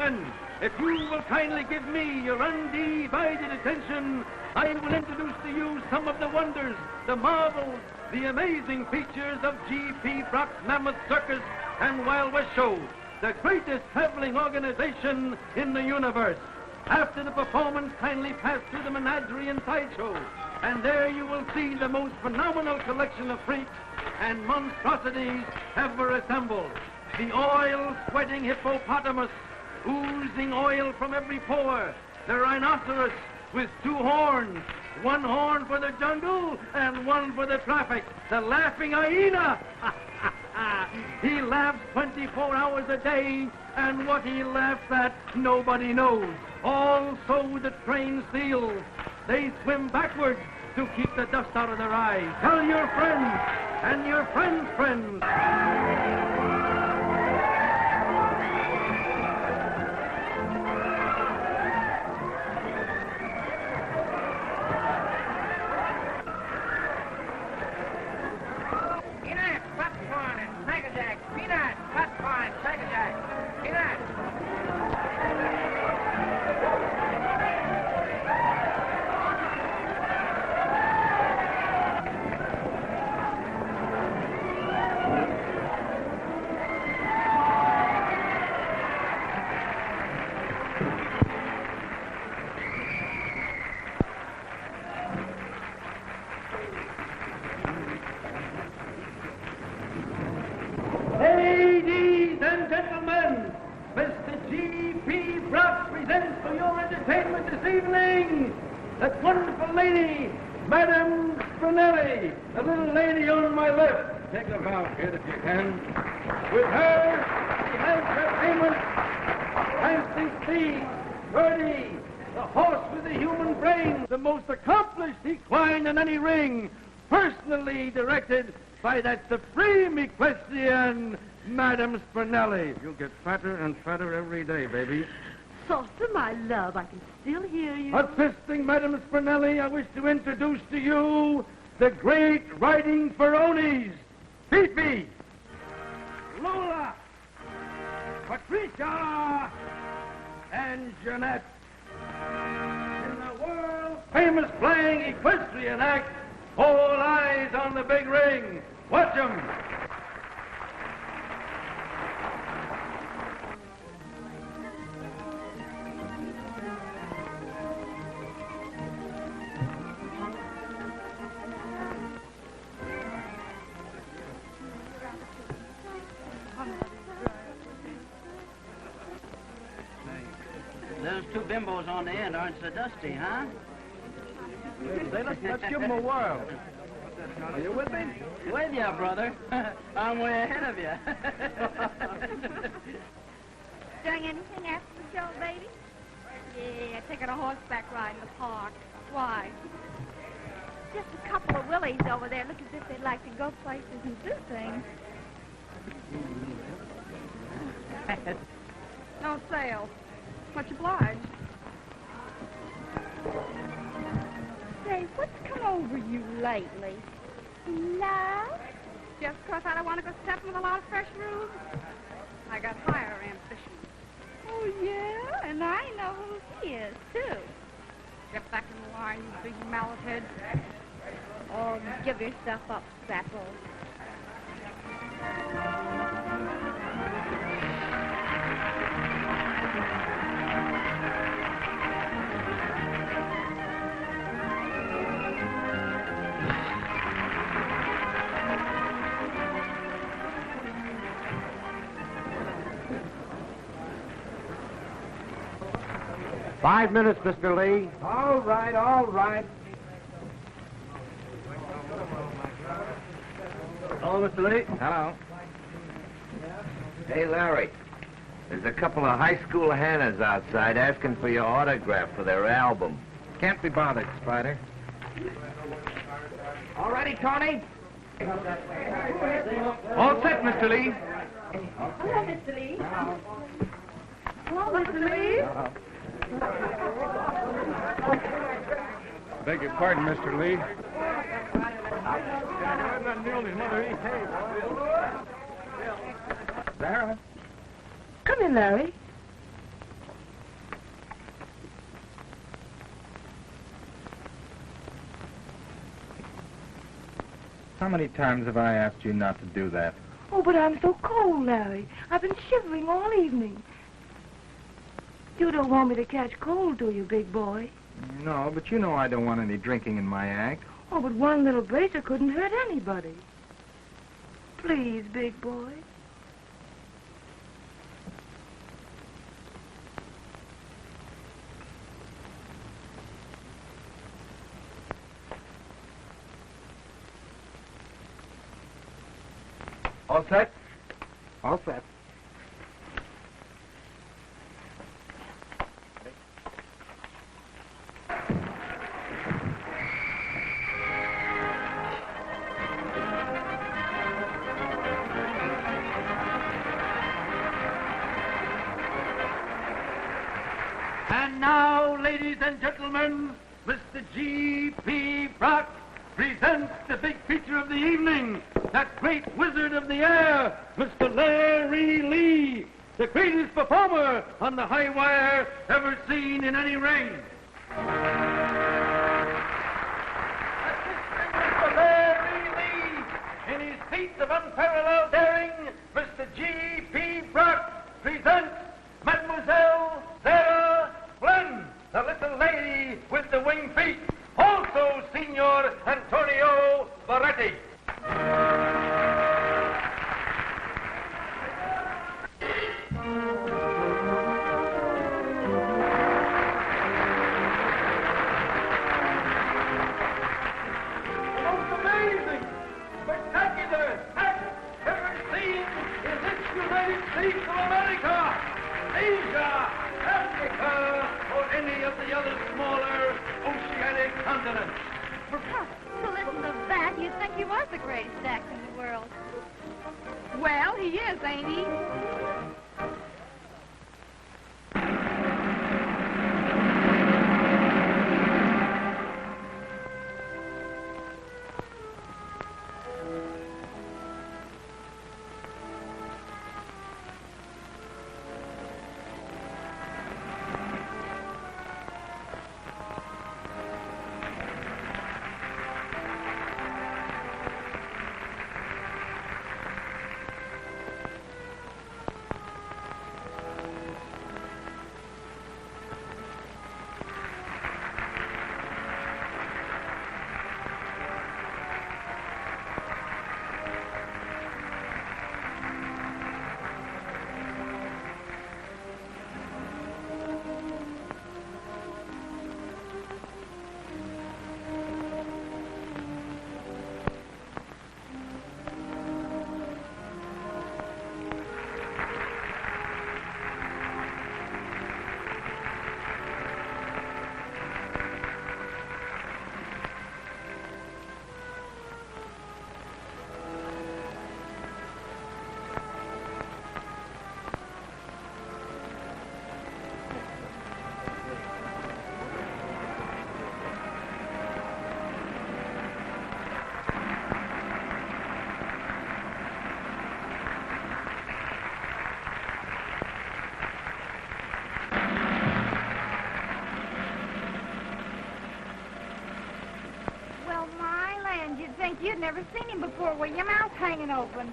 gentlemen, if you will kindly give me your undivided attention, I will introduce to you some of the wonders, the marvels, the amazing features of G.P. Brock's Mammoth Circus and Wild West Show, the greatest traveling organization in the universe. After the performance, kindly pass through the menagerie and sideshow, and there you will see the most phenomenal collection of freaks and monstrosities ever assembled. The oil-sweating hippopotamus, oozing oil from every pore. The rhinoceros with 2 horns, 1 horn for the jungle and 1 for the traffic. The laughing hyena. He laughs 24 hours a day, and what he laughs at, nobody knows. Also the trained seals. They swim backwards to keep the dust out of their eyes. Tell your friends and your friends' friends. Ladies and gentlemen, Mr. G.P. Brock presents for your entertainment this evening that wonderful lady, Madame Spinelli, the little lady on my left. Take her out, kid, if you can. With her, he has entertainment, Fancy Speed, Birdie, the horse with the human brain, the most accomplished equine in any ring, personally directed by that supreme equestrian, Madame Spinelli. You'll get fatter and fatter every day, baby. Saucer, my love, I can still hear you. Assisting Madame Spinelli, I wish to introduce to you the great riding Ferronis, Fifi, Lola, Patricia, and Jeanette. In the world-famous flying equestrian act, all eyes on the big ring. Watch 'em. Those 2 bimbos on the end aren't so dusty, huh? Let's give them a whirl. Are you with me? With you, brother. I'm way ahead of you. Doing anything after the show, baby? Yeah, taking a horseback ride in the park. Why? Just a couple of willies over there look as if they'd like to go places and do things. No sale. Much obliged. Say, what's come over you lately? Love? Just 'cause I don't want to go stepping with a lot of fresh rubes? I got higher ambitions. Oh, yeah? And I know who he is, too. Get back in the line, you big mallet head. Or give yourself up, Sappo. Five minutes, Mr. Lee. All right, all right. Hello, Mr. Lee. Hello. Hey, Larry. There's a couple of high school Hannahs outside asking for your autograph for their album. Can't be bothered, Spider. All righty, Tony? All set, Mr. Lee. Hello, Mr. Lee. Hello, Mr. Lee. Beg your pardon, Mr. Lee. Come in, Larry. How many times have I asked you not to do that? Oh, but I'm so cold, Larry. I've been shivering all evening. You don't want me to catch cold, do you, big boy? No, but you know I don't want any drinking in my act. Oh, but one little bracer couldn't hurt anybody. Please, big boy. All set? All set. And now, ladies and gentlemen, Mr. G.P. Brock presents the big feature of the evening, that great wizard of the air, Mr. Larry Lee, the greatest performer on the high wire ever seen in any ring. Mr. Larry Lee, in his feats of unparalleled daring, Mr. G.P. Brock presents Mademoiselle Sarah Flynn, the little lady with the winged feet, also Signor Antonio Baretti. Most amazing, spectacular act ever seen in this United States of America, Asia, Africa, or any of the other smaller oceanic continents. To listen to that, you'd think he was the greatest actor in the world. Well, he is, ain't he? Think you'd never seen him before with your mouth hanging open.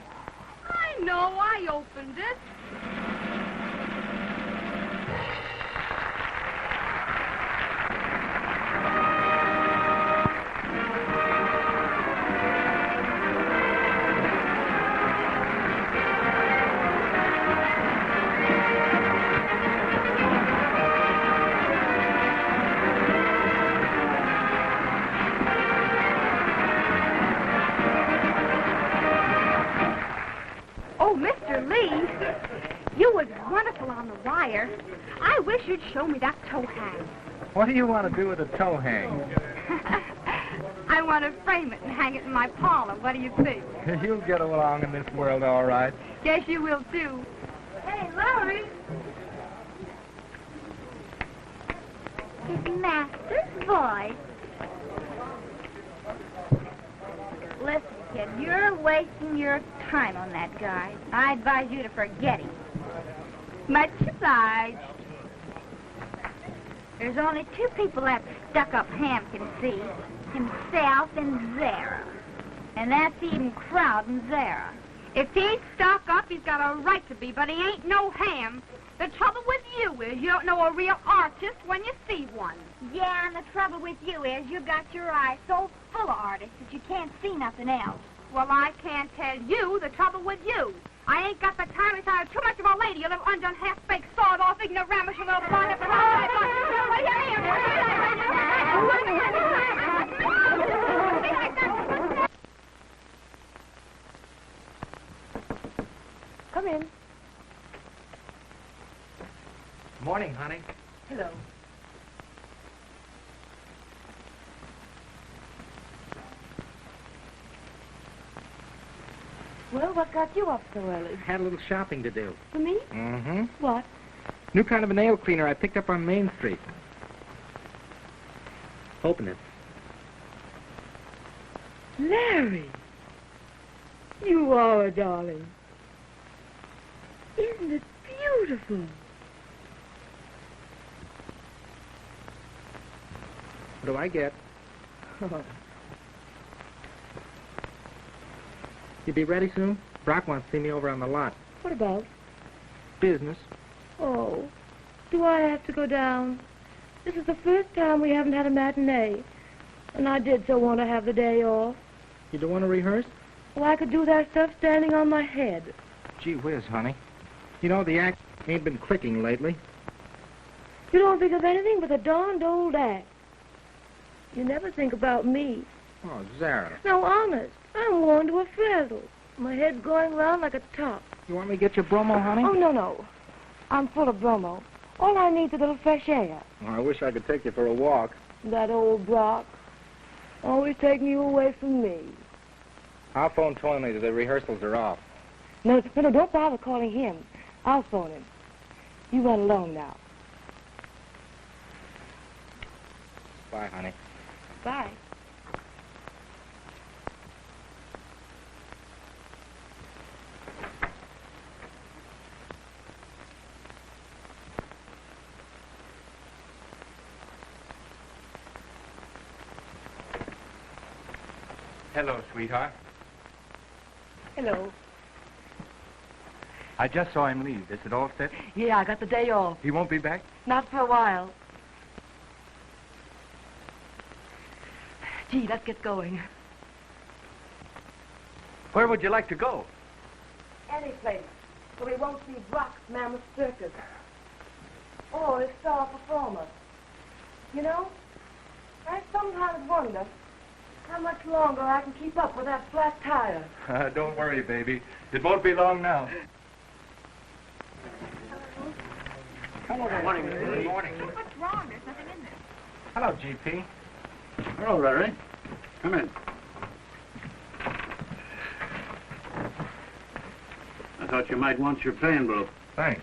I know, I opened it. I wish you'd show me that toe hang. What do you want to do with a toe hang? I want to frame it and hang it in my parlor. What do you think? You'll get along in this world all right. Guess you will, too. Hey, Larry. His master's voice. Listen, kid, you're wasting your time on that guy. I advise you to forget him. Much obliged. There's only two people that stuck-up ham can see. Himself and Zara. And that's even crowding Zara. If he's stuck up, he's got a right to be, but he ain't no ham. The trouble with you is you don't know a real artist when you see one. Yeah, and the trouble with you is you got your eyes so full of artists that you can't see nothing else. Well, I can't tell you the trouble with you. I ain't got the time to tire too much of a lady, you little undone, half-baked, sawed-off, ignoramus, you little blind. Come in. Morning, honey. Hello. Well, what got you up so early? Had a little shopping to do. For me? Mm-hmm. What? New kind of a nail cleaner I picked up on Main Street. Open it. Larry! You are a darling. Isn't it beautiful? What do I get? You be ready soon? Brock wants to see me over on the lot. What about? Business. Oh, do I have to go down? This is the first time we haven't had a matinee. And I did so want to have the day off. You don't want to rehearse? Well, I could do that stuff standing on my head. Gee whiz, honey. You know, the act ain't been clicking lately. You don't think of anything but the darned old act. You never think about me. Oh, Zara. No, honest. I'm worn to a frazzle. My head's going round like a top. You want me to get you bromo, honey? Oh, no. I'm full of bromo. All I need's a little fresh air. Oh, I wish I could take you for a walk. That old Brock. Always taking you away from me. I'll phone Tony that the rehearsals are off. No, don't bother calling him. I'll phone him. You run along now. Bye, honey. Bye. Hello, sweetheart. Hello. I just saw him leave. Is it all set? Yeah, I got the day off. He won't be back? Not for a while. Gee, let's get going. Where would you like to go? Any place, so we won't see Brock's Mammoth Circus. Or his star performer. You know, I sometimes wonder how much longer I can keep up with that flat tire. Don't worry, baby. It won't be long now. Hello, good morning. Good morning. What's wrong? There's nothing in there. Hello, GP. Hello, Larry. Come in. I thought you might want your pay envelope. Thanks.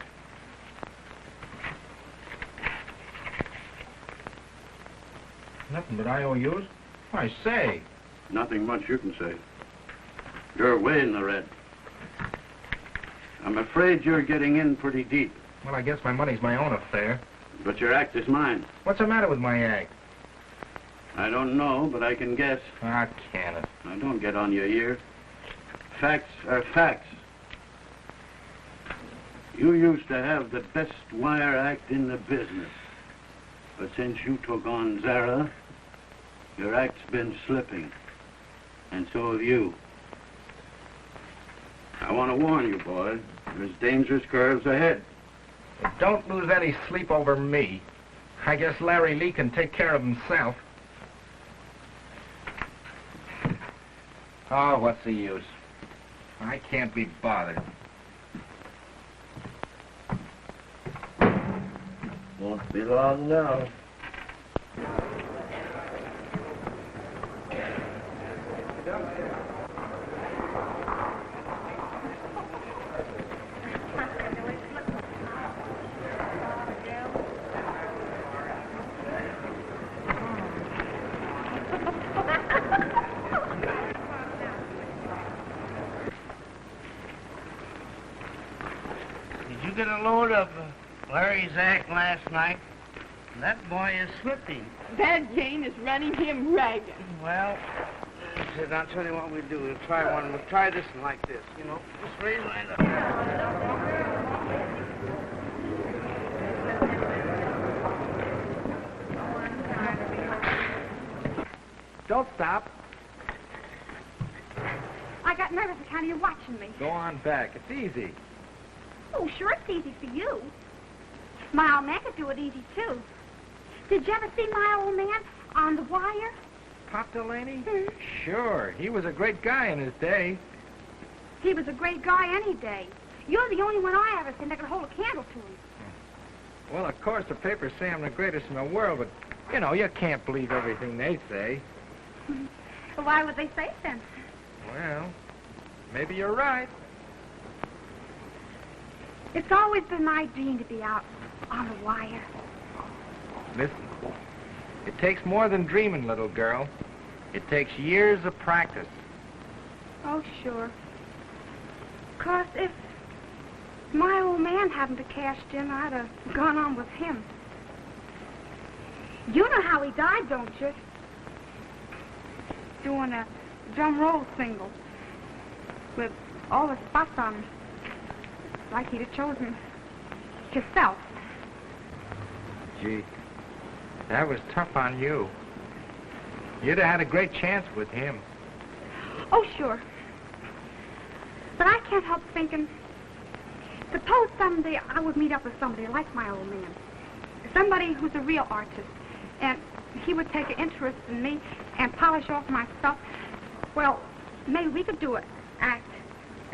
Nothing but IOUs? I say. Nothing much you can say. You're way in the red. I'm afraid you're getting in pretty deep. Well, I guess my money's my own affair. But your act is mine. What's the matter with my act? I don't know, but I can guess. Ah, can it? Now, don't get on your ear. Facts are facts. You used to have the best wire act in the business. But since you took on Zara, your act's been slipping. And so have you. I want to warn you, boy. There's dangerous curves ahead. Don't lose any sleep over me. I guess Larry Lee can take care of himself. Oh, what's the use? I can't be bothered. Won't be long now. Did you get a load of Larry's act last night? That boy is slipping. That Jane is running him ragged. Well, said, I'll tell you what we do. We'll try one. We'll try this one like this, you know. Just raise right up. Don't stop. I got nervous account of you watching me. Go on back. It's easy. Oh, sure it's easy for you. My old man could do it easy, too. Did you ever see my old man on the wire? Pop Delaney? Sure. He was a great guy in his day. He was a great guy any day. You're the only one I ever seen that could hold a candle to him. Well, of course, the papers say I'm the greatest in the world, but, you know, you can't believe everything they say. Well, why would they say it then? Well, maybe you're right. It's always been my dream to be out on the wire. Listen, it takes more than dreaming, little girl. It takes years of practice. Oh, sure. 'Cause if my old man hadn't have cashed in, I'd have gone on with him. You know how he died, don't you? Doing a drum roll single with all the spots on him. Like he'd have chosen himself. Gee, that was tough on you. You'd have had a great chance with him. Oh, sure. But I can't help thinking, suppose someday I would meet up with somebody like my old man. Somebody who's a real artist. And he would take an interest in me and polish off my stuff. Well, maybe we could do an act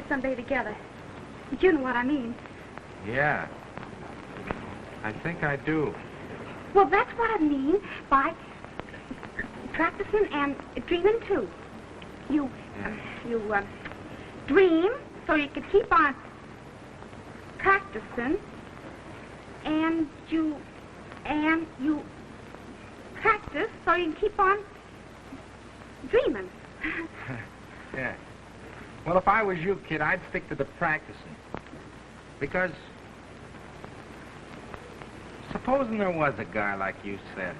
someday together. You know what I mean. Yeah. I think I do. Well, that's what I mean by practicing and dreaming, too. You dream so you can keep on practicing, and you practice so you can keep on dreaming. Yeah. Well, if I was you, kid, I'd stick to the practicing. Because supposing there was a guy like you said,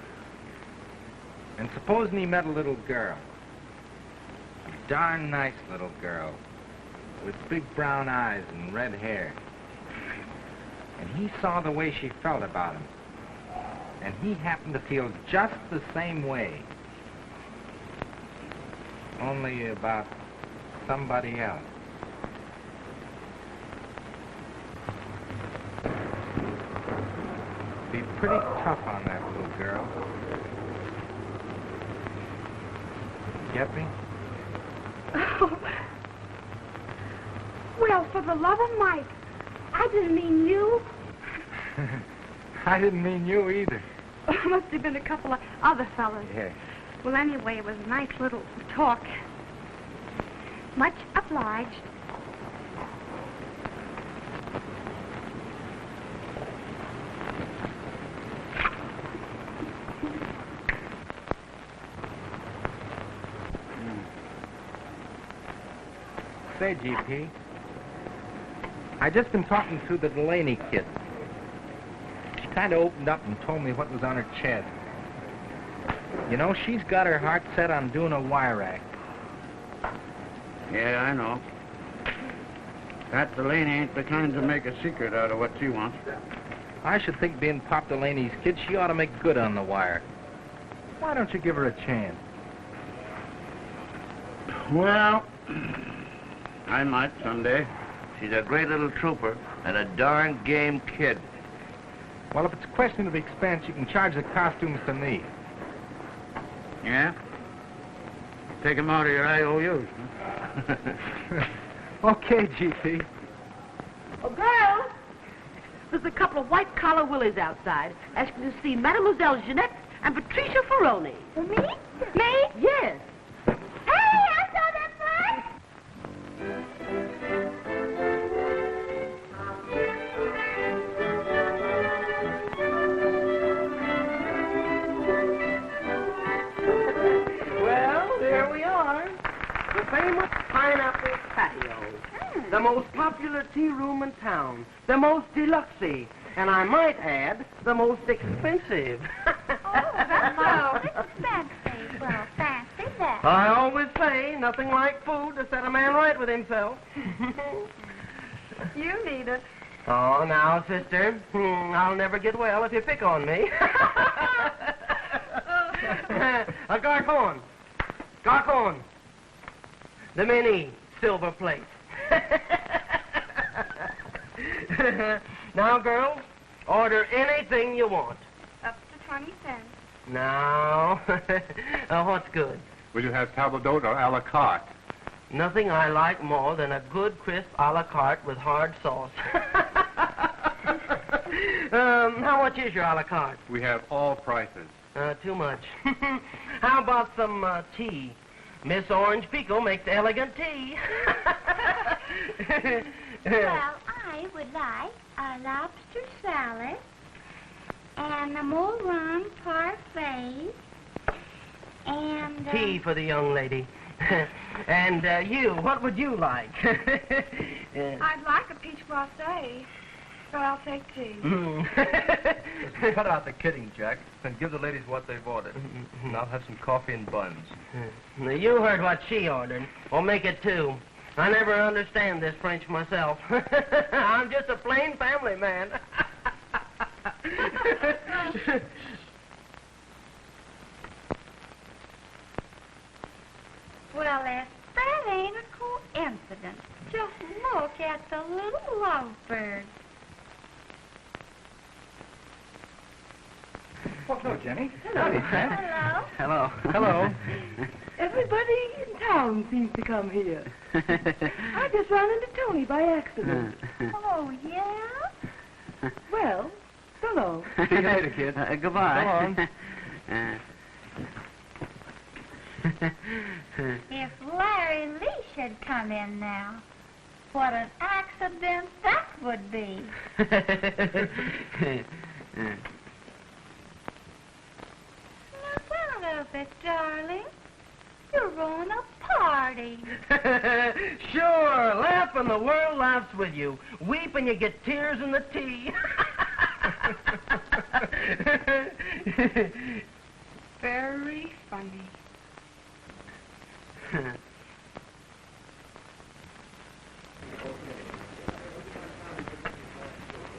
and supposing he met a little girl, a darn nice little girl, with big brown eyes and red hair, and he saw the way she felt about him, and he happened to feel just the same way, only about somebody else. Be pretty tough on that little girl. Get me? Oh. Well, for the love of Mike, I didn't mean you. I didn't mean you either. Must have been a couple of other fellas. Yeah. Well, anyway, it was a nice little talk. Much obliged. Say, GP, I just been talking to the Delaney kid. She kind of opened up and told me what was on her chest. You know, she's got her heart set on doing a wire act. Yeah, I know. That Delaney ain't the kind to make a secret out of what she wants. I should think being Pop Delaney's kid, she ought to make good on the wire. Why don't you give her a chance? Well, I might someday. She's a great little trooper and a darn game kid. Well, if it's a question of expense, you can charge the costumes to me. Yeah? Take them out of your IOUs. Okay, GP. Oh, girls, there's a couple of white-collar willies outside asking to see Mademoiselle Jeanette and Patricia Ferroni. Me? Me? Yes. Hey, I saw that first. Well, there we are. The famous Pineapple Patio. The most popular tea room in town. The most deluxe-y. And I might add, the most expensive. Oh, that's so expensive. Well, fancy that. I always say nothing like food to set a man right with himself. You need it. Oh, now, sister, I'll never get well if you pick on me. Garcon. Garcon. The mini silver plate. Now, girls, order anything you want. Up to 20 cents. Now, what's good? Will you have table d'hote or a la carte? Nothing I like more than a good, crisp a la carte with hard sauce. How much is your a la carte? We have all prices. Too much. How about some tea? Miss Orange Pico makes elegant tea. Well, I would like a lobster salad and a mole rum parfait and... Tea for the young lady. And you, what would you like? I'd like a peach glacé, but I'll take tea. Cut out the kidding, Jack, and give the ladies what they've ordered. And I'll have some coffee and buns. You heard what she ordered. Well, make it two. I never understand this French myself. I'm just a plain family man. Well, that ain't a coincidence. Just look at the little lovebird. Oh, hello, Jenny. Hello. Hello. Hello. Hello. Everybody in town seems to come here. I just ran into Tony by accident. Oh, yeah? Well, so long. See you later, kid. Goodbye. So long. If Larry Lee should come in now, what an accident that would be. Now, get of it, darling. You're on a party. Sure, laugh and the world laughs with you. Weep and you get tears in the tea. Very funny.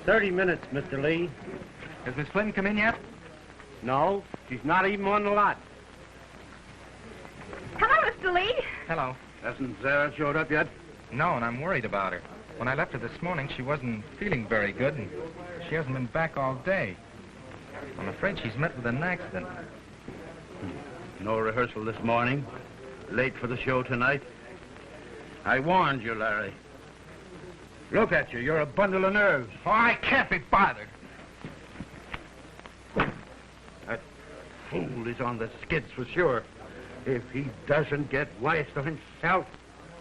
30 minutes, Mr. Lee. Has Miss Flynn come in yet? No, she's not even on the lot. Hello, Mr. Lee. Hello. Hasn't Zara showed up yet? No, and I'm worried about her. When I left her this morning, she wasn't feeling very good, and she hasn't been back all day. I'm afraid she's met with an accident. No rehearsal this morning. Late for the show tonight. I warned you, Larry. Look at you. You're a bundle of nerves. Oh, I can't be bothered. That fool is on the skids for sure. If he doesn't get wise to himself,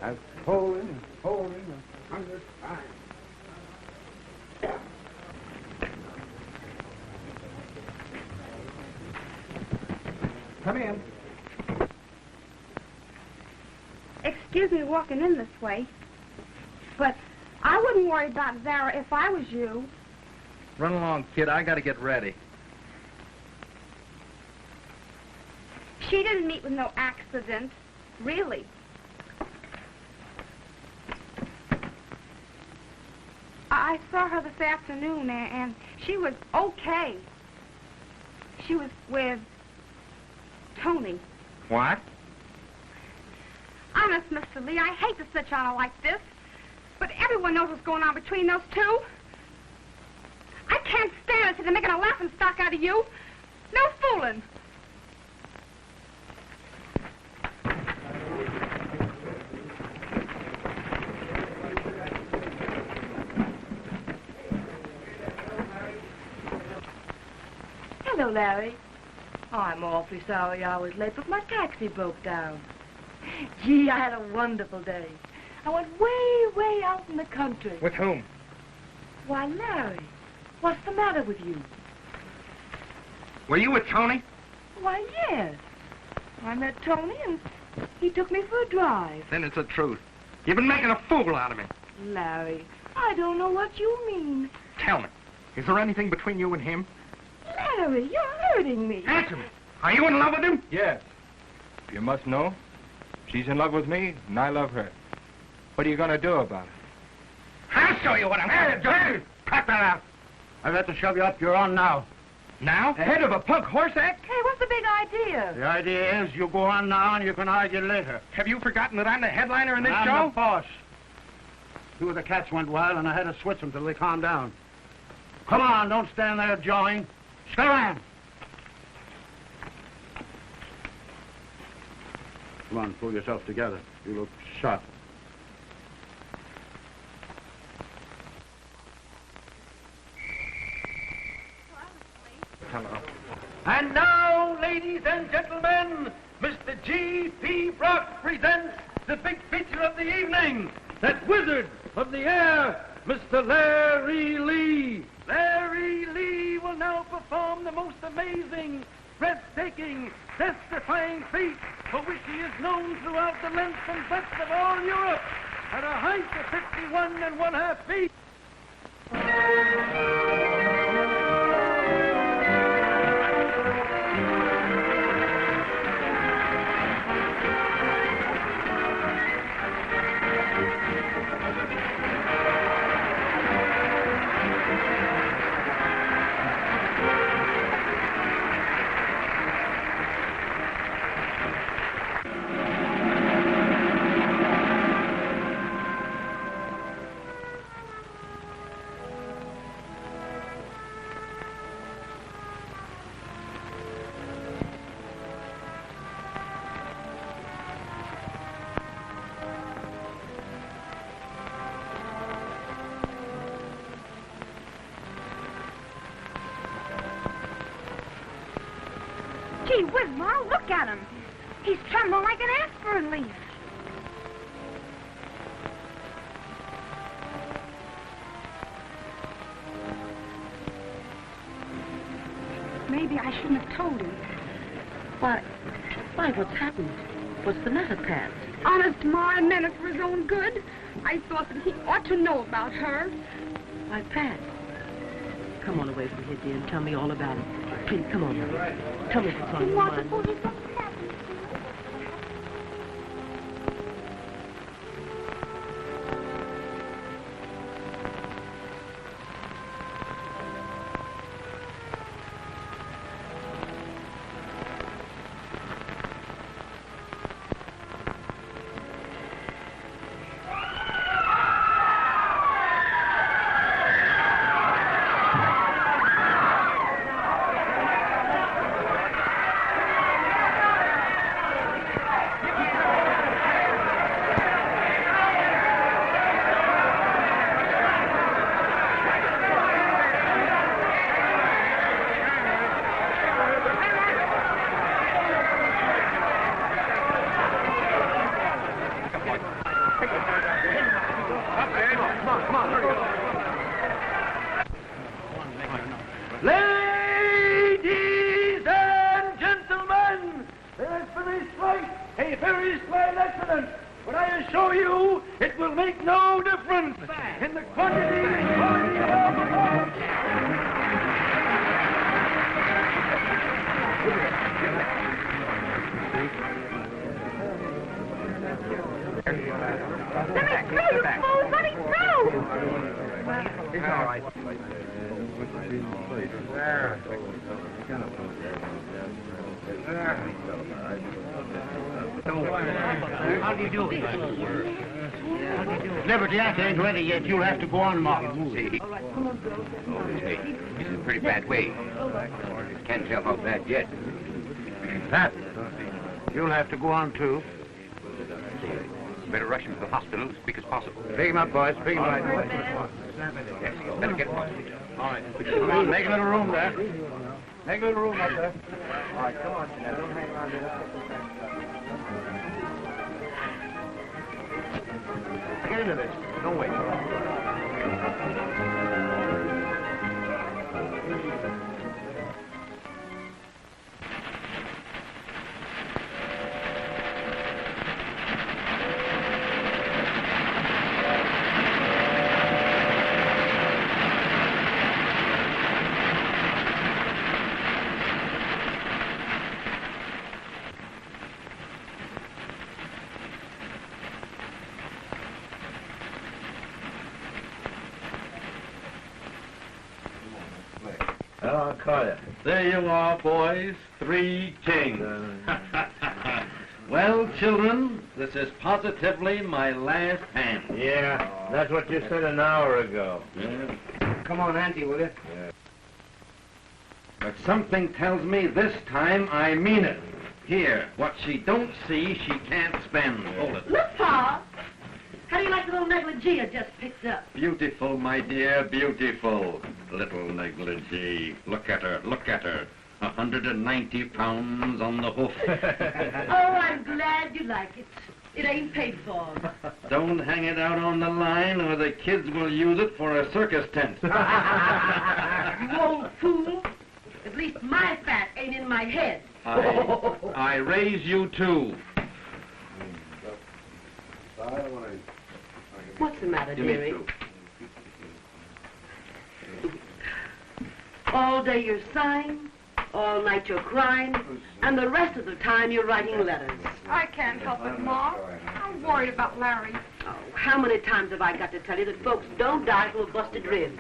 I've told him and told him 100 times. Come in. Excuse me walking in this way, but I wouldn't worry about Zara if I was you. Run along, kid. I gotta get ready. She didn't meet with no accident, really. I saw her this afternoon, and she was okay. She was with Tony. What? Honest, Mr. Lee, I hate to sit you on her like this, but everyone knows what's going on between those two. I can't stand it till they're making a laughing stock out of you. No fooling. Hello, Larry. Oh, I'm awfully sorry I was late, but my taxi broke down. Gee, I had a wonderful day. I went way, way out in the country. With whom? Why, Larry, what's the matter with you? Were you with Tony? Why, yes. I met Tony, and he took me for a drive. Then it's the truth. You've been making a fool out of me. Larry, I don't know what you mean. Tell me, is there anything between you and him? Larry, you're hurting me. Answer me. Are you in love with him? Yes. You must know. She's in love with me, and I love her. What are you going to do about it? I'll show you what I'm going to do. Cut that out. I've got to shove you up. You're on now. Now? Ahead of a punk horse act? Hey, what's the big idea? The idea is you go on now and you can argue later. Have you forgotten that I'm the headliner in this I'm show? the boss. Two of the cats went wild and I had to switch them till they calmed down. Come on, don't stand there jawing. Scram! Come on, pull yourself together. You look sharp. Hello. And now, ladies and gentlemen, Mr. G.P. Brock presents the big feature of the evening, that wizard of the air, Mr. Larry Lee. Larry Lee will now perform the most amazing, breathtaking, testifying feat for which he is known throughout the length and breadth of all Europe at a height of 51½ feet. Gee whiz, Ma, look at him. He's trembling like an aspirin leaf. Maybe I shouldn't have told him. Why, what's happened? What's the matter, Pat? Honest, Ma, I meant it for his own good. I thought that he ought to know about her. Why, Pat, come on away from here, dear, and tell me all about it. Please, come on now. Tell me what's on your mind. Ladies and gentlemen, there has been a very slight accident, but I assure you it will make no difference in the quantity and quality of our performance. Let me through, you fools! Let me through! It's all right. How do you do? Liberty Act ain't ready yet. You'll have to go on, Mark. See? Hey, this is a pretty bad way. Can't tell how bad yet. Pat, you'll have to go on, too. Better rush him to the hospital as quick as possible. Pick him up, boys. Pick him up. Yes, better get him. All right. Come on, make a little room there. Make a little room up there. All right, come on, Jeanette. Don't hang around here. Get into this. Don't wait. I'll call you. There you are, boys. 3 kings. Well, children, this is positively my last hand. Yeah, that's what you said an hour ago. Yeah. Come on, Auntie, will you? Yeah. But something tells me this time I mean it. Here, what she don't see, she can't spend. Hold it. Look, Pa. How do you like the little negligee I just picked up? Beautiful, my dear, beautiful. Little negligee. Look at her, look at her. 190 pounds on the hoof. Oh, I'm glad you like it. It ain't paid for. Don't hang it out on the line or the kids will use it for a circus tent. You old fool. At least my fat ain't in my head. I raise you too. What's the matter, Give me dearie? 2. All day you're sighing, all night you're crying, and the rest of the time you're writing letters. I can't help it, Ma. I'm worried about Larry. Oh, how many times have I got to tell you that folks don't die from a busted rib?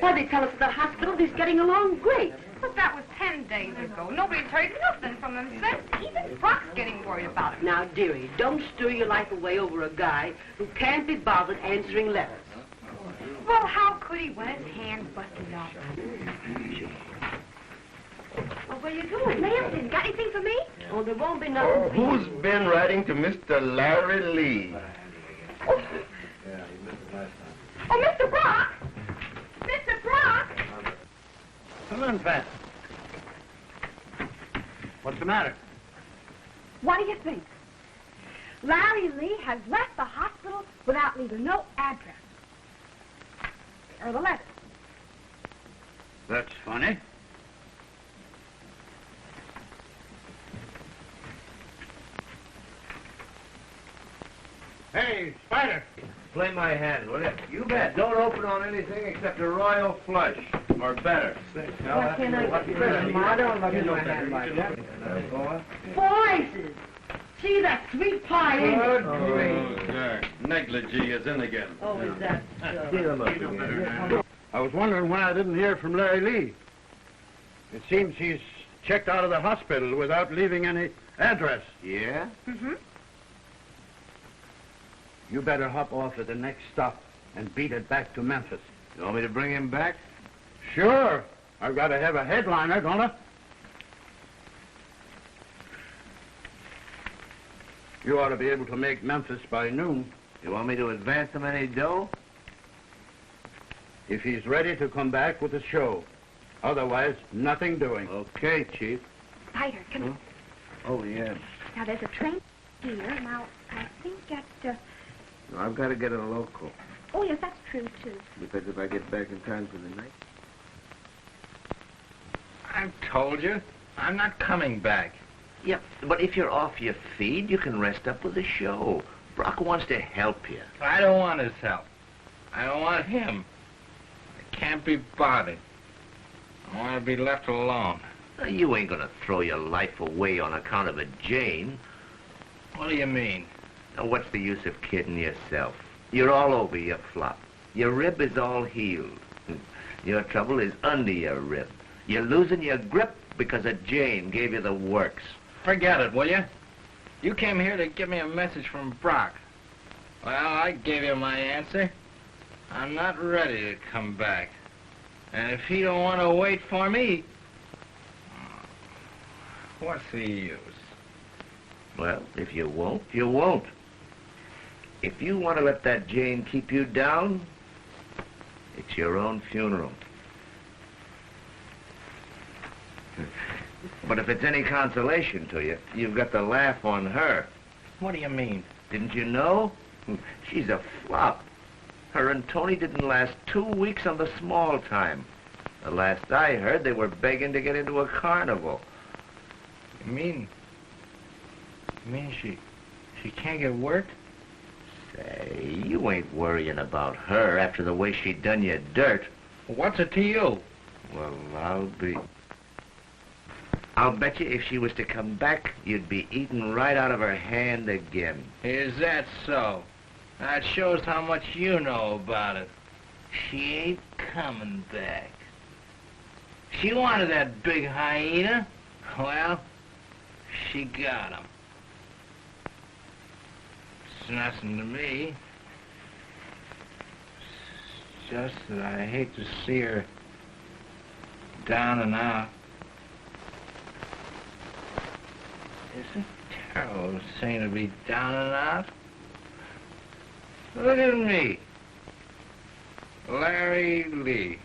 Why, they tell us at the hospital he's getting along great. But that was 10 days ago. Nobody's heard nothing from him since. Even Brock's getting worried about him. Now, dearie, don't stir your life away over a guy who can't be bothered answering letters. Well, how could he when his hand busted off? Well, where you going? Mailton, got anything for me? Oh, there won't be nothing for you. Who's been writing to Mr. Larry Lee? Oh, Mr. Brock! Mr. Brock! Come on, Pat. What's the matter? What do you think? Larry Lee has left the hospital without leaving no address. Or the letter. That's funny. Hey, Spider! Play my hand, will you? You bet. Don't open on anything except a royal flush, or better. Why can't I get first, Ma? I don't love my hand like that. 4 aces. See that sweet pie, ain't it? There. Negligee is in again. Oh, is that so? I was wondering why I didn't hear from Larry Lee. It seems he's checked out of the hospital without leaving any address. Yeah? Mm-hmm. You better hop off at the next stop and beat it back to Memphis. You want me to bring him back? Sure. I've got to have a headliner, don't I? You ought to be able to make Memphis by noon. You want me to advance him any dough? If he's ready to come back with a show. Otherwise, nothing doing. Okay, Chief. Spider, come Oh, yeah. Now, there's a train here. Now, I think that, I've got to get a local, oh, yes, that's true, too. because if I get back in time for the night... I've told you. I'm not coming back. Yeah, but if you're off your feed, you can rest up with the show. Brock wants to help you. I don't want his help. I don't want him. I can't be bothered. I want to be left alone. You ain't gonna throw your life away on account of a Jane. What do you mean? Now, what's the use of kidding yourself? You're all over your flop. Your rib is all healed. Your trouble is under your rib. You're losing your grip because a Jane gave you the works. Forget it, will you? You came here to give me a message from Brock. Well, I gave you my answer. I'm not ready to come back. And if he don't want to wait for me, what's the use? Well, if you won't, you won't. If you want to let that Jane keep you down, it's your own funeral. But if it's any consolation to you, you've got the laugh on her. What do you mean? Didn't you know? She's a flop. Her and Tony didn't last 2 weeks on the small time. The last I heard, they were begging to get into a carnival. You mean she can't get work? Say, you ain't worrying about her after the way she done you dirt. What's it to you? Well, I'll bet you if she was to come back, you'd be eating right out of her hand again. Is that so? That shows how much you know about it. She ain't coming back. She wanted that big hyena. Well, she got him. It's nothing to me. It's just that I hate to see her down and out. It's a terrible thing to be down and out. Look at me. Larry Lee.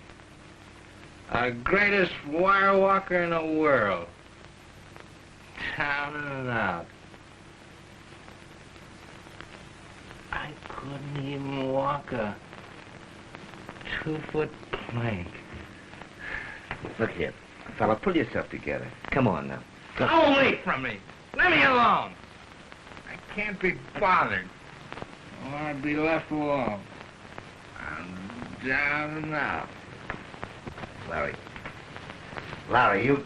The greatest wire walker in the world. Down and out. I couldn't even walk a 2-foot plank. Look here, fella, pull yourself together. Come on now. Go away from me. Let me alone. I can't be bothered. I want to be left alone. I'm down and out. Larry. Larry, you...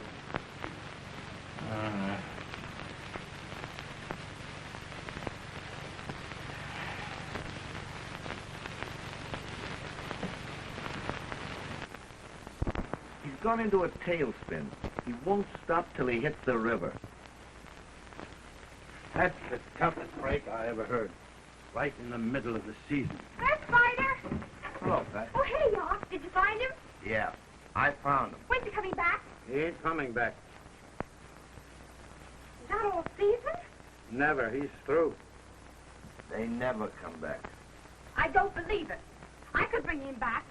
He's gone into a tailspin. He won't stop till he hits the river. That's the toughest break I ever heard. Right in the middle of the season. There's Spider. Hello, Pat. Oh, hey, Doc. Did you find him? Yeah, I found him. When's he coming back? He ain't coming back. Is that all season? Never. He's through. They never come back. I don't believe it. I could bring him back.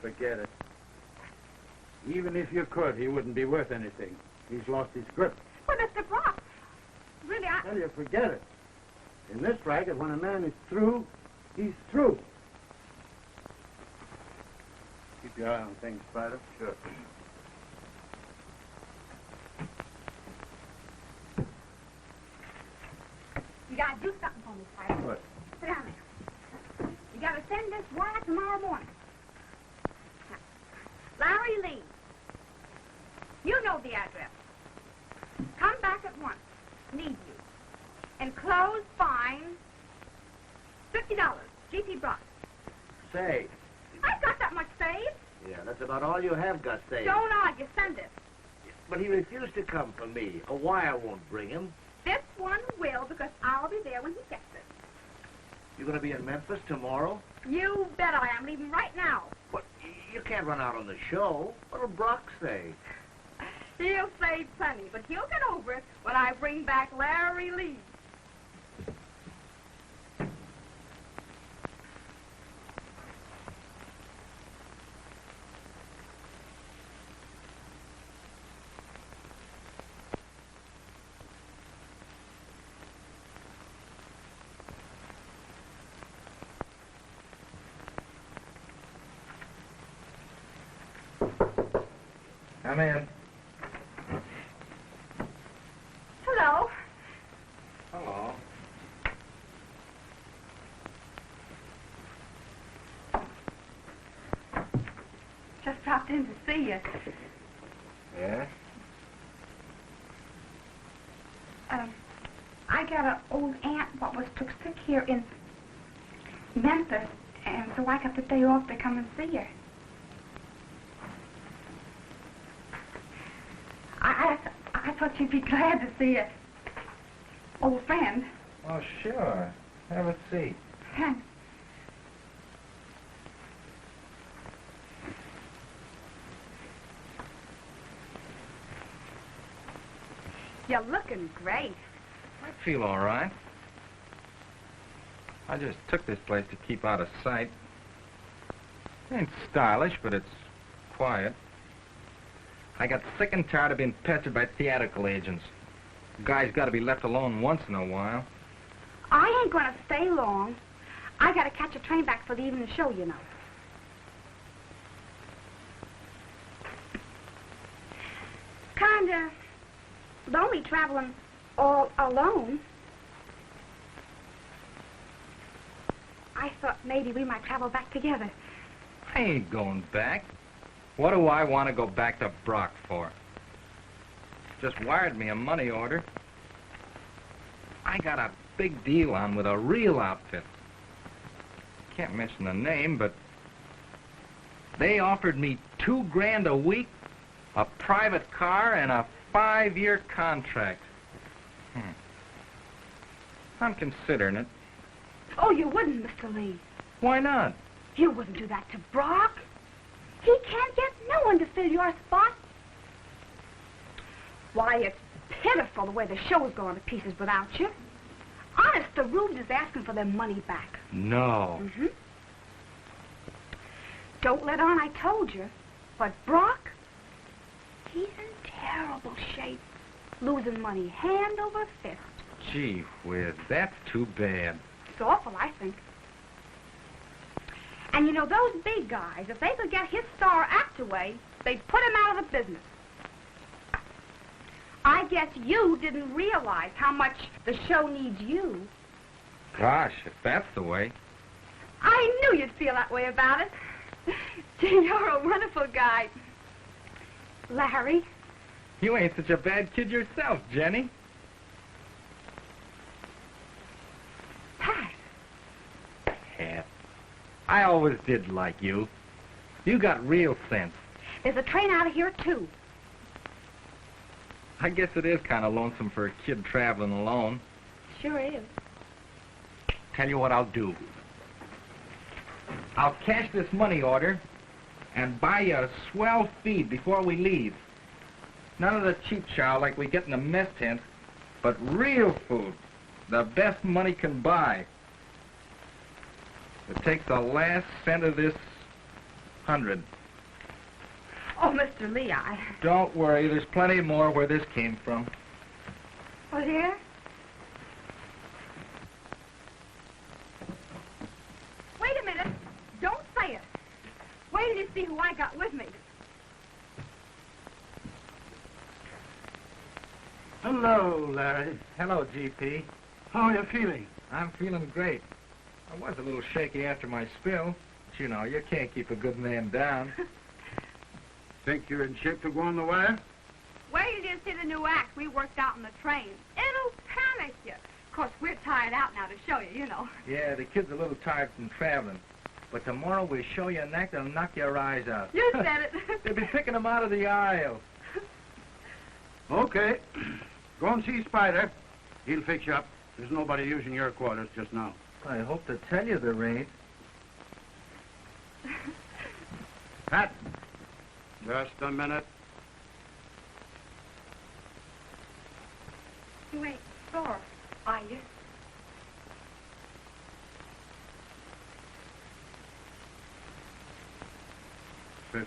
Forget it. Even if you could, he wouldn't be worth anything. He's lost his grip. Well, Mr. Brock, really, Tell you, forget it. In this racket, when a man is through, he's through. Keep your eye on things, Spider. Sure. You gotta do something for me, Spider. What? Sit down there. You gotta send this wire tomorrow morning. Now, Larry Lee. You know the address. Come back at once. Need you. Enclosed fine. $50. G.P. Brock. Say. I've got that much saved. Yeah, that's about all you have got saved. Don't argue. Send it. But he refused to come for me. A wire won't bring him. This one will, because I'll be there when he gets it. You're going to be in Memphis tomorrow? You bet I am. Leaving right now. What? You can't run out on the show. What'll Brock say? He'll say plenty, but he'll get over it when I bring back Larry Lee. Come in. Hello. Hello. Just dropped in to see you. Yeah? I got an old aunt what was took sick here in Memphis, and so I got the day off to come and see her. I thought you'd be glad to see an old friend. Oh, sure. Have a seat. Thanks. You're looking great. I feel all right. I just took this place to keep out of sight. It ain't stylish, but it's quiet. I got sick and tired of being pestered by theatrical agents. Guy's got to be left alone once in a while. I ain't gonna stay long. I gotta catch a train back for the evening show, you know. Kinda lonely traveling all alone. I thought maybe we might travel back together. I ain't going back. What do I want to go back to Brock for? Just wired me a money order. I got a big deal on with a real outfit. Can't mention the name, but they offered me $2 grand a week A private car and a 5-year contract. I'm considering it. Oh, you wouldn't, Mr. Lee. Why not? You wouldn't do that to Brock. He can't get no one to fill your spot. Why, it's pitiful the way the show's going to pieces without you. Honest, the Rubes is asking for their money back. No. Mm-hmm. Don't let on I told you. But Brock, he's in terrible shape. Losing money hand over fist. Gee whiz, that's too bad. It's awful, I think. And you know, those big guys, if they could get his star act away, they'd put him out of the business. I guess you didn't realize how much the show needs you. Gosh, if that's the way. I knew you'd feel that way about it. Gee, you're a wonderful guy. Larry. You ain't such a bad kid yourself, Jenny. Pat. Pat. I always did like you. You got real sense. There's a train out of here, too. I guess it is kind of lonesome for a kid traveling alone. Sure is. Tell you what I'll do. I'll cash this money order and buy you a swell feed before we leave. None of the cheap chow like we get in the mess tent, but real food. The best money can buy. It takes the last cent of this 100. Oh, Mr. Lee, Don't worry, there's plenty more where this came from. Oh, dear? Wait a minute. Don't say it. Wait till you see who I got with me. Hello, Larry. Hello, GP. How are you feeling? I'm feeling great. I was a little shaky after my spill, but you know, you can't keep a good man down. Think you're in shape to go on the wire? Wait till you see the new act we worked out on the train. It'll panic you. Of course, we're tired out now to show you, you know. Yeah, the kid's a little tired from traveling. But tomorrow we'll show you an act that'll knock your eyes out. You said it. They'll be picking them out of the aisle. Okay. Go and see Spider. He'll fix you up. There's nobody using your quarters just now. I hope to tell you there ain't. Pat, just a minute. You ain't sore, are you? $50.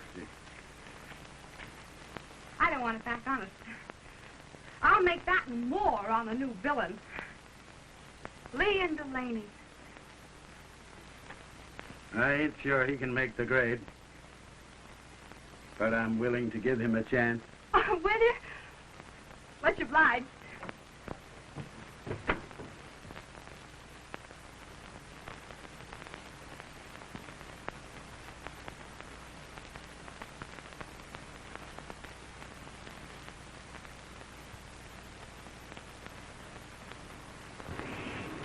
I don't want it back, honest. I'll make that and more on the new villain. Lee and Delaney. I ain't sure he can make the grade. But I'm willing to give him a chance. Oh, will you? Much obliged.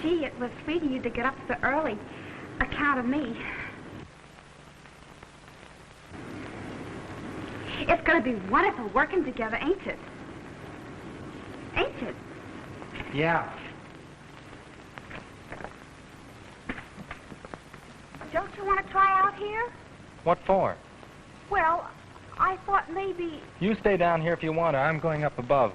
Gee, it was sweet of you to get up so early. Account of me. It's going to be wonderful working together, ain't it? Ain't it? Yeah. Don't you want to try out here? What for? Well, I thought maybe... You stay down here if you want to. I'm going up above.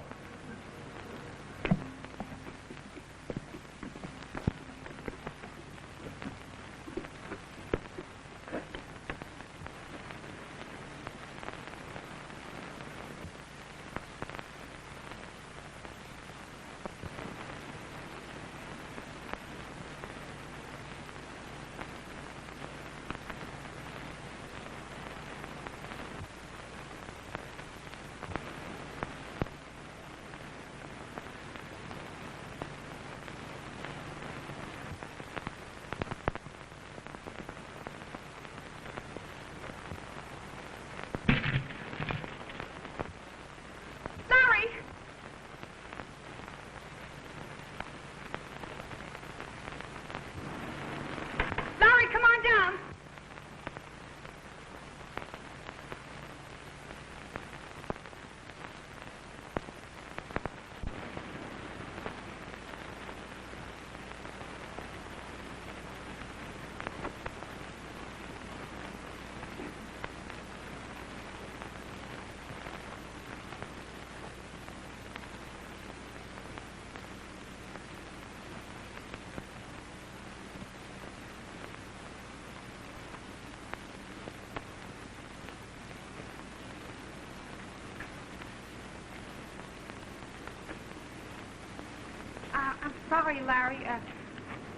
sorry, Larry.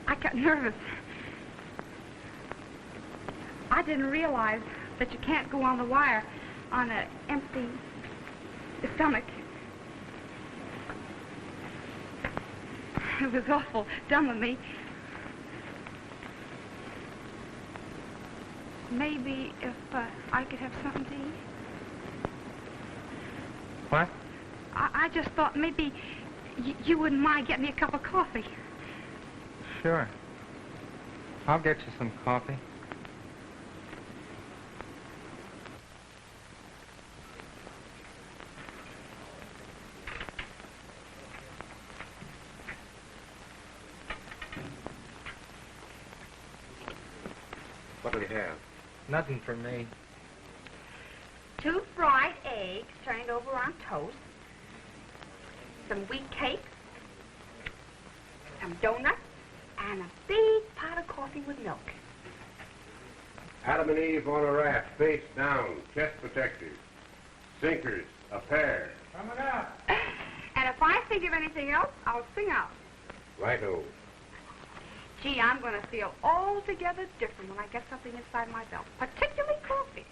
I got nervous. I didn't realize that you can't go on the wire on an empty stomach. It was awful dumb of me. Maybe if I could have something to eat. What? I just thought maybe you wouldn't mind getting me a cup of coffee. Sure. I'll get you some coffee. What do we have? Nothing for me. 2 fried eggs turned over on toast, some wheat cakes, some donuts, and a big pot of coffee with milk. Adam and Eve on a raft, face down, chest protectors, sinkers, a pair. Coming up. And if I think of anything else, I'll sing out. Righto. Gee, I'm going to feel altogether different when I get something inside my belt, particularly coffee.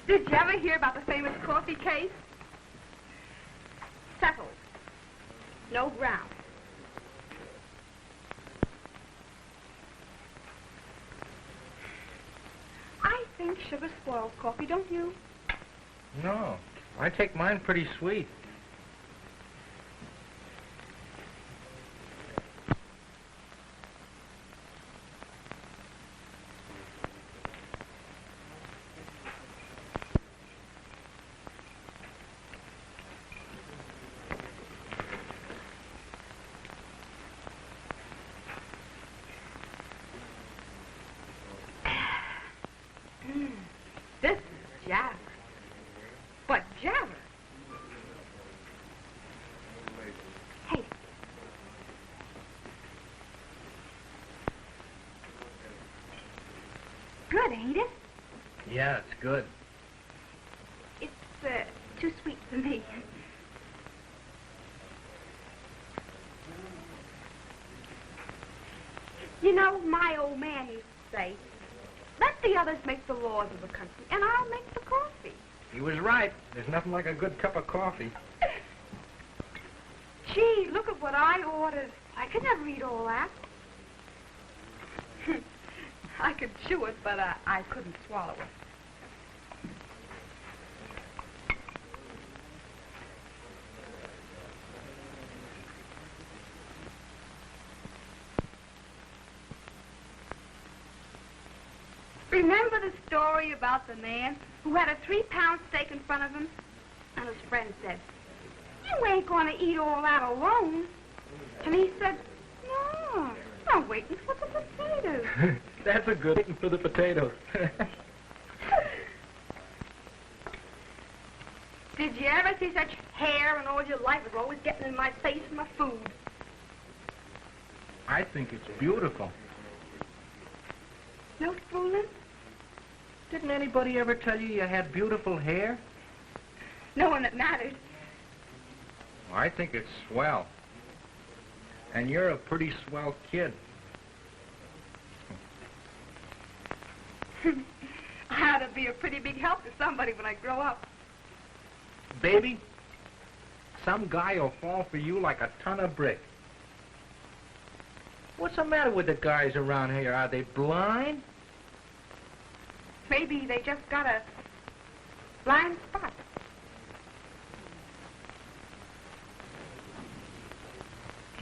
Did you ever hear about the famous coffee case? Settled. No ground. I think sugar spoils coffee, don't you? No. I take mine pretty sweet. This is Java. But Java. Hey. Good, ain't it? Yeah, it's good. It's too sweet for me. You know, my old man used to say, let the others make the laws of the country, and I'll make the coffee. He was right. There's nothing like a good cup of coffee. Gee, look at what I ordered. I could never eat all that. I could chew it, but I couldn't swallow it. Remember the story about the man who had a 3-pound steak in front of him? And his friend said, you ain't going to eat all that alone. And he said, no, I'm waiting for the potatoes. That's a good thing for the potatoes. Did you ever see such hair in all your life? It's always getting in my face and my food. I think it's beautiful. No fooling? Didn't anybody ever tell you you had beautiful hair? No one that mattered. Well, I think it's swell. And you're a pretty swell kid. I ought to be a pretty big help to somebody when I grow up. Baby, some guy will fall for you like a ton of brick. What's the matter with the guys around here? Are they blind? Maybe they just got a blind spot.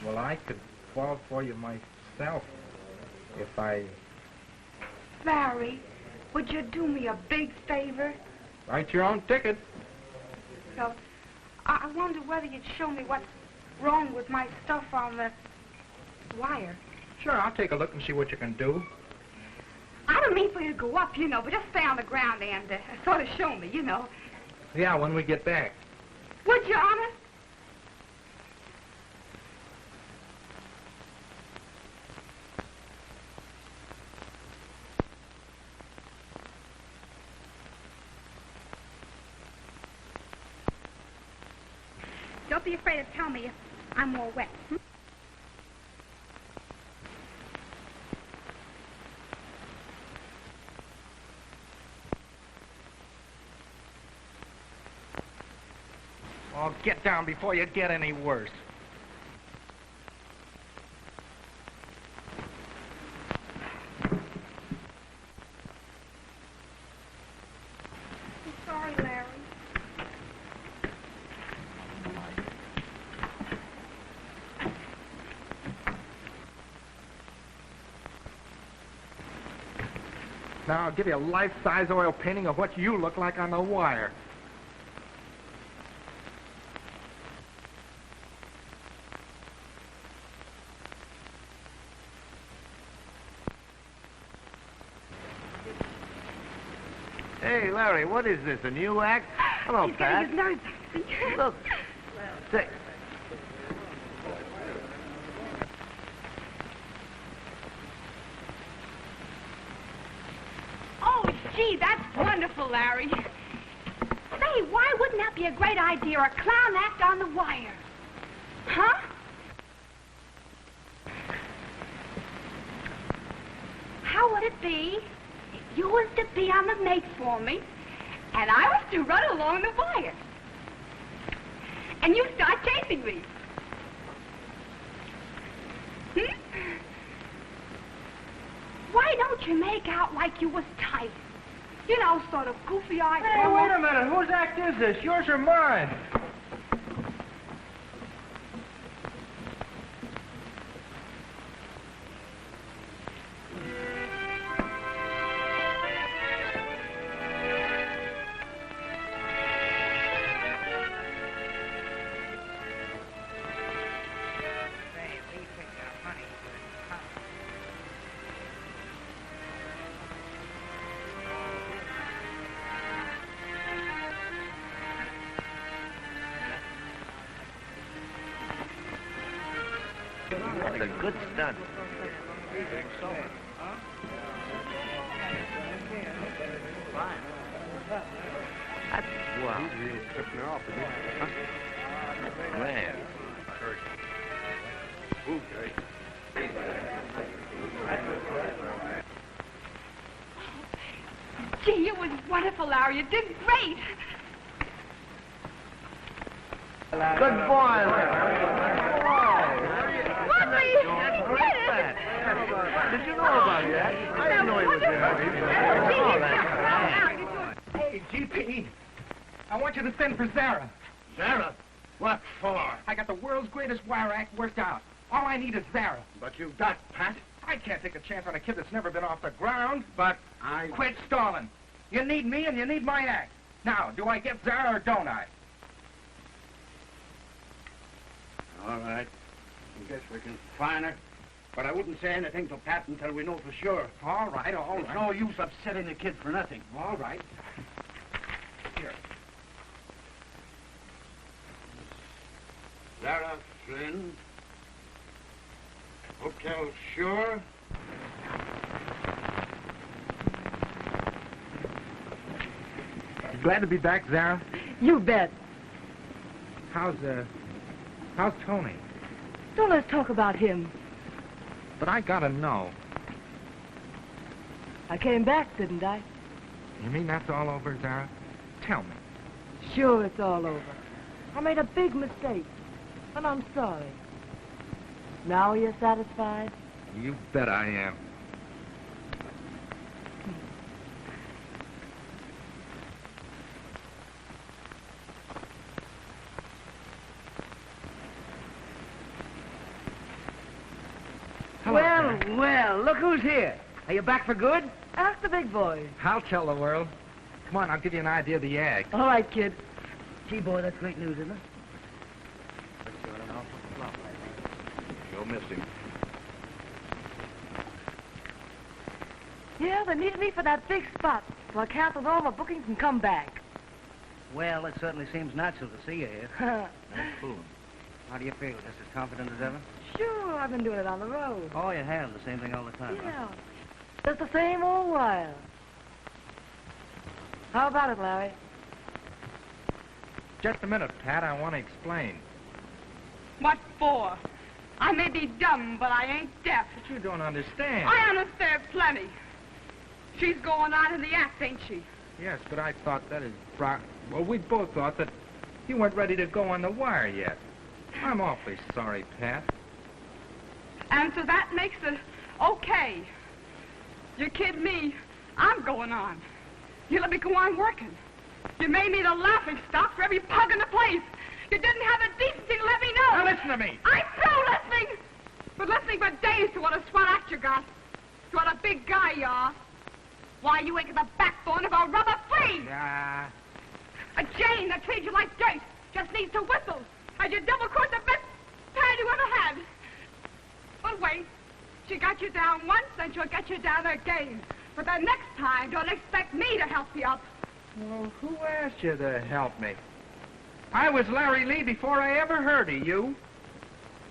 Well, I could fall for you myself if I... Larry, would you do me a big favor? Write your own ticket. So, I wonder whether you'd show me what's wrong with my stuff on the wire. Sure, I'll take a look and see what you can do. I don't mean for you to go up, you know, but just stay on the ground and sort of show me, you know. Yeah, when we get back. Would you, honest? Don't be afraid to tell me if I'm more wet. Oh, get down before you get any worse. I'm sorry, Larry. Now I'll give you a life-size oil painting of what you look like on the wire. Hey, Larry, what is this, a new act? Hello, He's Pat. getting his nerves back. Look. Say, Oh, gee, that's wonderful, Larry. Say, why wouldn't that be a great idea, a clown act on the wire? Huh? How would it be if you was to be on the make for me, and I was to run along the wire, and you start chasing me? Why don't you make out like you was tight? You know, sort of goofy-eyed. Hey, wait a minute. Whose act is this, yours or mine? that's a good stunt. That's wow. Man. Gee, it was wonderful, Larry. You did great. Good boy, Larry. Whoopee! Did you know about that? I didn't know he was there. Hey, GP, I want you to send for Zara. Zara? What for? I got the world's greatest wire act worked out. All I need is Zara. But you've got Pat. I can't take a chance on a kid that's never been off the ground. But I... Quit stalling. You need me and you need my act. Now, do I get Zara or don't I? All right. I guess we can find her. But I wouldn't say anything to Pat until we know for sure. All right. It's no use upsetting the kid for nothing. All right. Here. Zara Flynn. Hotel Sure. Glad to be back, Zara. You bet. How's Tony? Don't let's talk about him. But I gotta know. I came back, didn't I? You mean that's all over, Zara? Tell me. Sure, it's all over. I made a big mistake, and I'm sorry. Now you're satisfied? You bet I am. Well, well, look who's here. Are you back for good? Ask the big boys. I'll tell the world. Come on, I'll give you an idea of the act. All right, kid. Gee, boy, that's great news, isn't it? Sure missed him. Yeah, they needed me for that big spot, so I canceled all my bookings and come back. Well, it certainly seems natural to see you here. Sure, That's cool. How do you feel? Just as confident as ever? I've been doing it on the road. Oh, you have the same thing all the time. huh? Yeah. Just the same old while. How about it, Larry? Just a minute, Pat. I want to explain. What for? I may be dumb, but I ain't deaf. But you don't understand. I understand plenty. She's going on in the act, ain't she? Yes, but I thought that is Brock. Well, we both thought that you weren't ready to go on the wire yet. I'm awfully sorry, Pat. And so that makes it okay. You kid me, I'm going on. You let me go on working. You made me the laughing stock for every pug in the place. You didn't have the decency to let me know. Now listen to me. I'm through listening. But listening for days to what a swell act you got. To what a big guy you are. Why, you ain't got the backbone of a rubber flea. Yeah. A Jane that treats you like dirt just needs to whistle. And you double-crossed the best pad you ever had. But wait. She got you down once, and she'll get you down again. But the next time, don't expect me to help you up. Well, who asked you to help me? I was Larry Lee before I ever heard of you.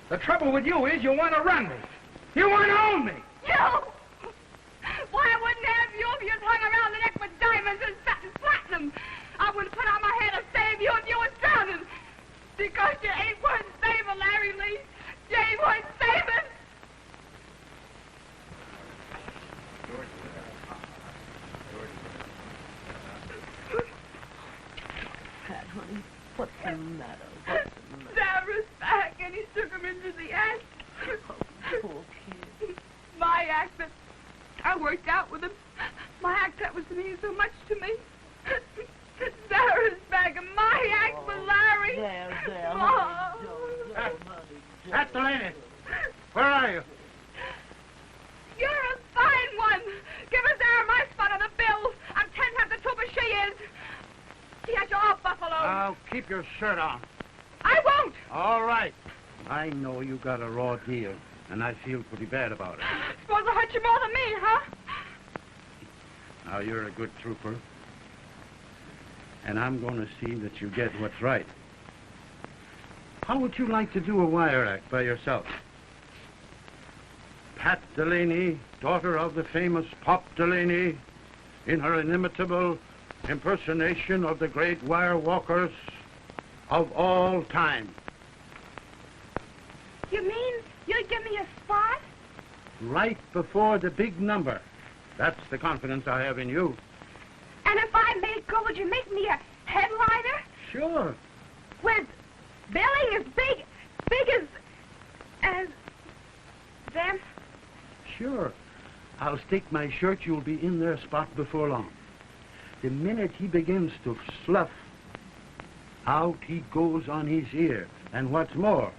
The trouble with you is you want to run me. You want to own me. You! Why, I wouldn't have you if you was hung around the neck with diamonds and satin platinum. I wouldn't put out my head to save you if you was drowning. Because you ain't worth saving, Larry Lee. You ain't worth saving. Pat, honey, what's the matter? What's the matter? Sarah's back, and he took him into the act. Oh, poor kid. My act that I worked out with him. My act that was mean so much to me. Sarah's back, and my act with Larry. There, Oh. honey, honey. Pat Delaney, where are you? You're a fine one. Give us Sarah my spot on the bill. I'm 10 times the trooper she is. She has you all buffalo. Now, keep your shirt on. I won't. All right. I know you got a raw deal, and I feel pretty bad about it. Suppose I hurt you more than me, huh? Now, you're a good trooper, and I'm going to see that you get what's right. How would you like to do a wire act by yourself? Pat Delaney, daughter of the famous Pop Delaney, in her inimitable impersonation of the great wire walkers of all time. You mean you'd give me a spot? Right before the big number. That's the confidence I have in you. And if I made good, would you make me a headliner? Sure. With billing as big as them? Sure. I'll stake my shirt you'll be in their spot before long. The minute he begins to slough, out he goes on his ear. And what's more,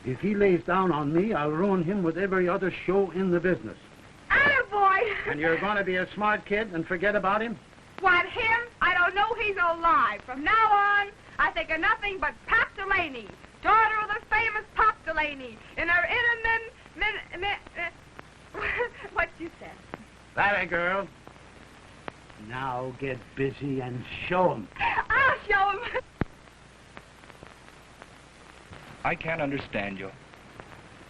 if he lays down on me, I'll ruin him with every other show in the business. Attaboy! And you're going to be a smart kid and forget about him? What, him? I don't know he's alive. From now on, I think of nothing but Pat Delaney, daughter of the famous Pop Delaney, in her what you said? That a girl. Now get busy and show him. I'll show him. I can't understand you.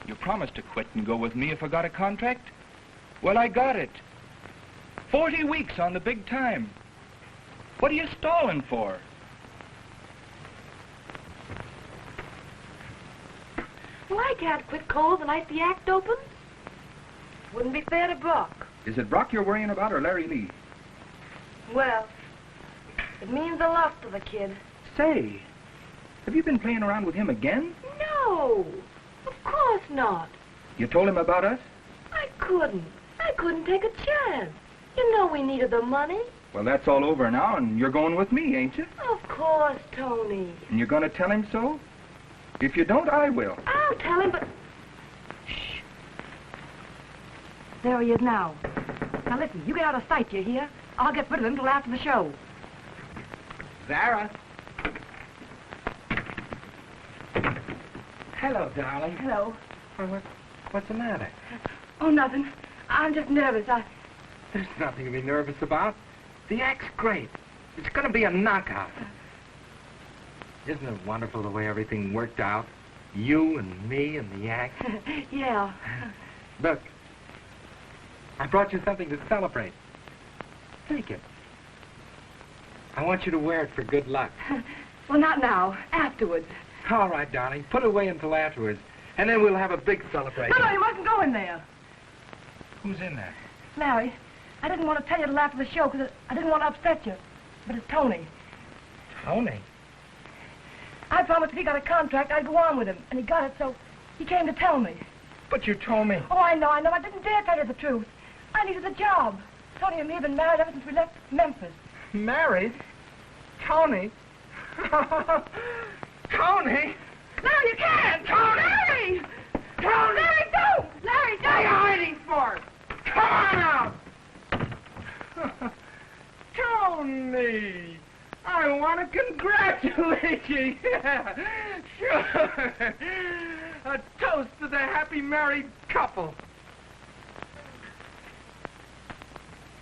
You promised to quit and go with me if I got a contract. Well, I got it. 40 weeks on the big time. What are you stalling for? Well, I can't quit cold the night the act opens. Wouldn't be fair to Brock. Is it Brock you're worrying about or Larry Lee? Well, it means a lot to the kid. Say, have you been playing around with him again? No, of course not. You told him about us? I couldn't take a chance. You know we needed the money. Well, that's all over now, and you're going with me, ain't you? Of course, Tony. And you're going to tell him so? If you don't, I will. I'll tell him, but... Shh. There he is now. Now listen, you get out of sight, you hear? I'll get rid of him till after the show. Zara. Hello, darling. Hello. Well, what's the matter? Oh, nothing. I'm just nervous. There's nothing to be nervous about. The act's great. It's going to be a knockout. Isn't it wonderful the way everything worked out? You and me and the act. Yeah. Look, I brought you something to celebrate. Take it. I want you to wear it for good luck. Well, not now. Afterwards. All right, darling. Put it away until afterwards. And then we'll have a big celebration. No, you mustn't go in there. Who's in there? Larry, I didn't want to tell you till after the show because I didn't want to upset you. But it's Tony. Tony? I promised if he got a contract, I'd go on with him. And he got it, so he came to tell me. But you told me. Oh, I know. I didn't dare tell you the truth. I needed a job. Tony and me have been married ever since we left Memphis. Married? Tony? Tony? No, you can't! Tony! Larry! Tony! Larry, don't! Larry, What are you don't! hiding for? Come on out! Tony! I want to congratulate you. Yeah, sure. A toast to the happy married couple.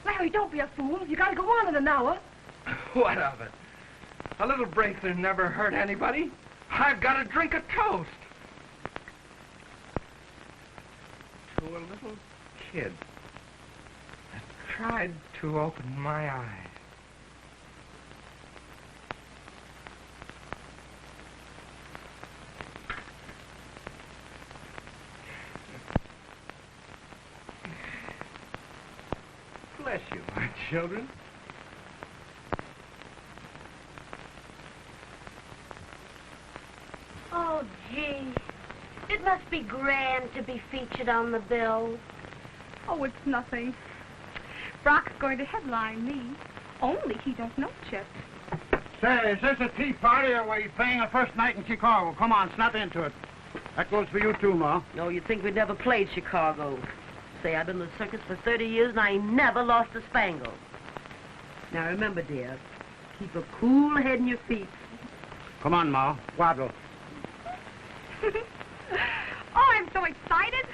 Larry, don't be a fool. You gotta go on in an hour. What of it? A little bracelet never hurt anybody. I've got to drink a toast. To a little kid that tried to open my eyes. Bless you, my children. Oh, gee. It must be grand to be featured on the bill. Oh, it's nothing. Brock's going to headline me. Only he does know Chip. Say, is this a tea party or were you playing a first night in Chicago? Come on, snap into it. That goes for you too, Ma. No, you'd think we'd never played Chicago. Say, I've been in the circus for 30 years and I ain't never lost a spangle. Now remember, dear, keep a cool head in your feet. Come on, Ma. Waddle. Oh, I'm so excited.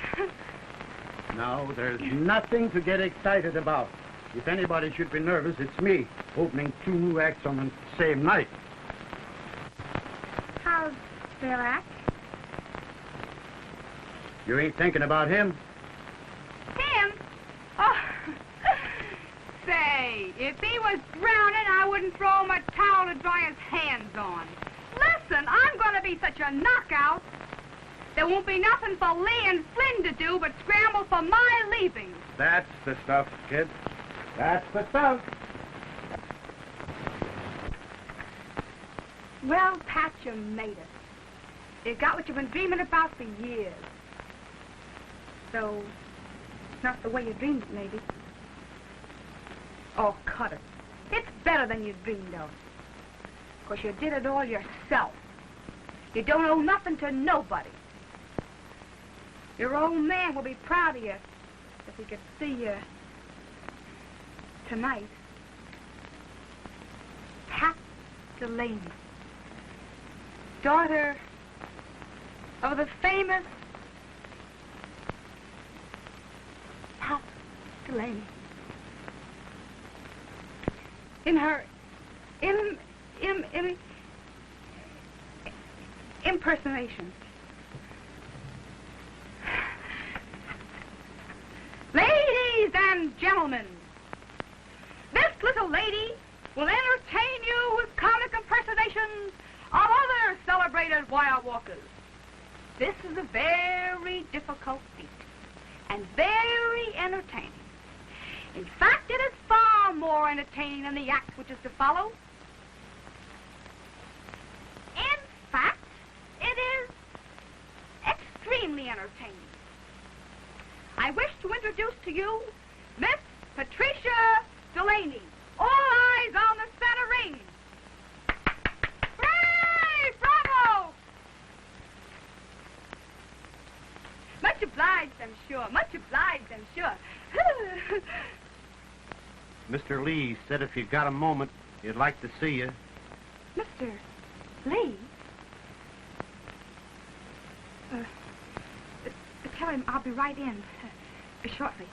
No, there's nothing to get excited about. If anybody should be nervous, it's me, opening 2 new acts on the same night. How's Bill act? You ain't thinking about him? Him? Oh, say, if he was drowning, I wouldn't throw him a towel to dry his hands on. Listen, I'm going to be such a knockout. There won't be nothing for Lee and Flynn to do but scramble for my leaving. That's the stuff, kid. That's the stuff. Well, Pat, you made it. You got what you've been dreaming about for years. So, it's not the way you dreamed it, maybe. Oh, cut it. It's better than you dreamed of. 'Cause you did it all yourself. You don't owe nothing to nobody. Your old man will be proud of you if he could see you tonight. Pat Delaney, daughter of the famous Pat Delaney. In her impersonation. Ladies and gentlemen, this little lady will entertain you with comic impersonations of other celebrated wire walkers. This is a very difficult feat and very entertaining. In fact, it is far more entertaining than the act which is to follow. In fact, it is extremely entertaining. I wish to introduce to you Miss Patricia Delaney. All eyes on the center ring. Hooray! Bravo! Much obliged, I'm sure. Much obliged, I'm sure. Mr. Lee said if you've got a moment, he'd like to see you. Mr. Lee? Tell him I'll be right in shortly.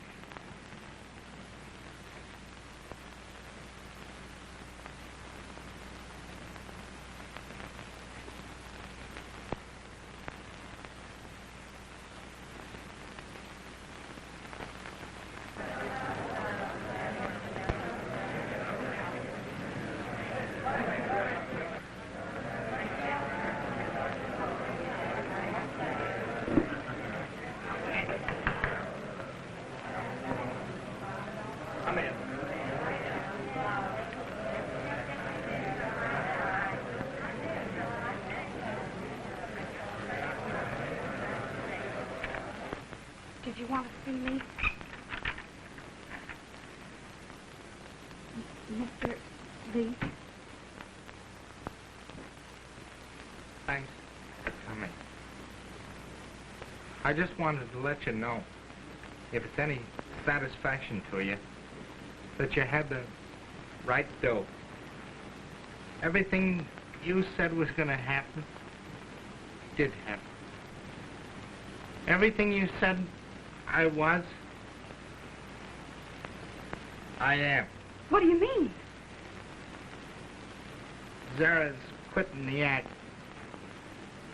Did you want to see me? Mr. Lee? Thanks for coming. I just wanted to let you know, if it's any satisfaction to you, that you had the right dope. Everything you said was going to happen did happen. Everything you said I was, I am. What do you mean? Zara's quitting the act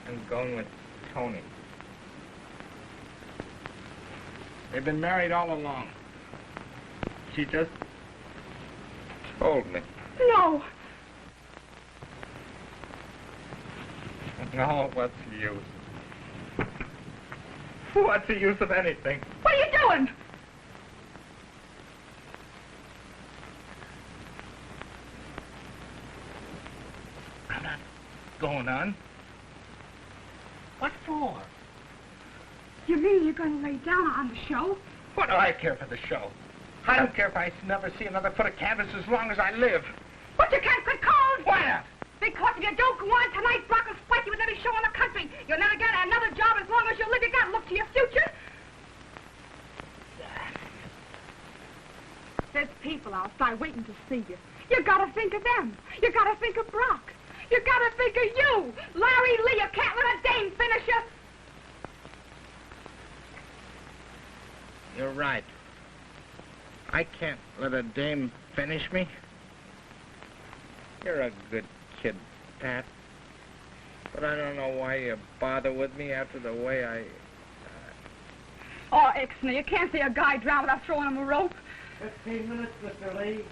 and going with Tony. They've been married all along. She just told me. No. No, what's the use? What's the use of anything? What are you doing? I'm not going on. What for? You mean you're going to lay down on the show? What do I care for the show? I don't care if I never see another foot of canvas as long as I live. But you can't quit cold. Why not? Because if you don't go on tonight, Brock will spike you with every show in the country. You'll never get another job as long as you live. You got to look to your future. There's people outside waiting to see you. You got to think of them. You got to think of Brock. You got to think of you. Larry Lee, you can't let a dame finish you. You're right. I can't let a dame finish me. You're a good kid, Pat. But I don't know why you bother with me after the way I... Oh, Ixnay, you can't see a guy drown without throwing him a rope. 15 minutes, Mr. Lee.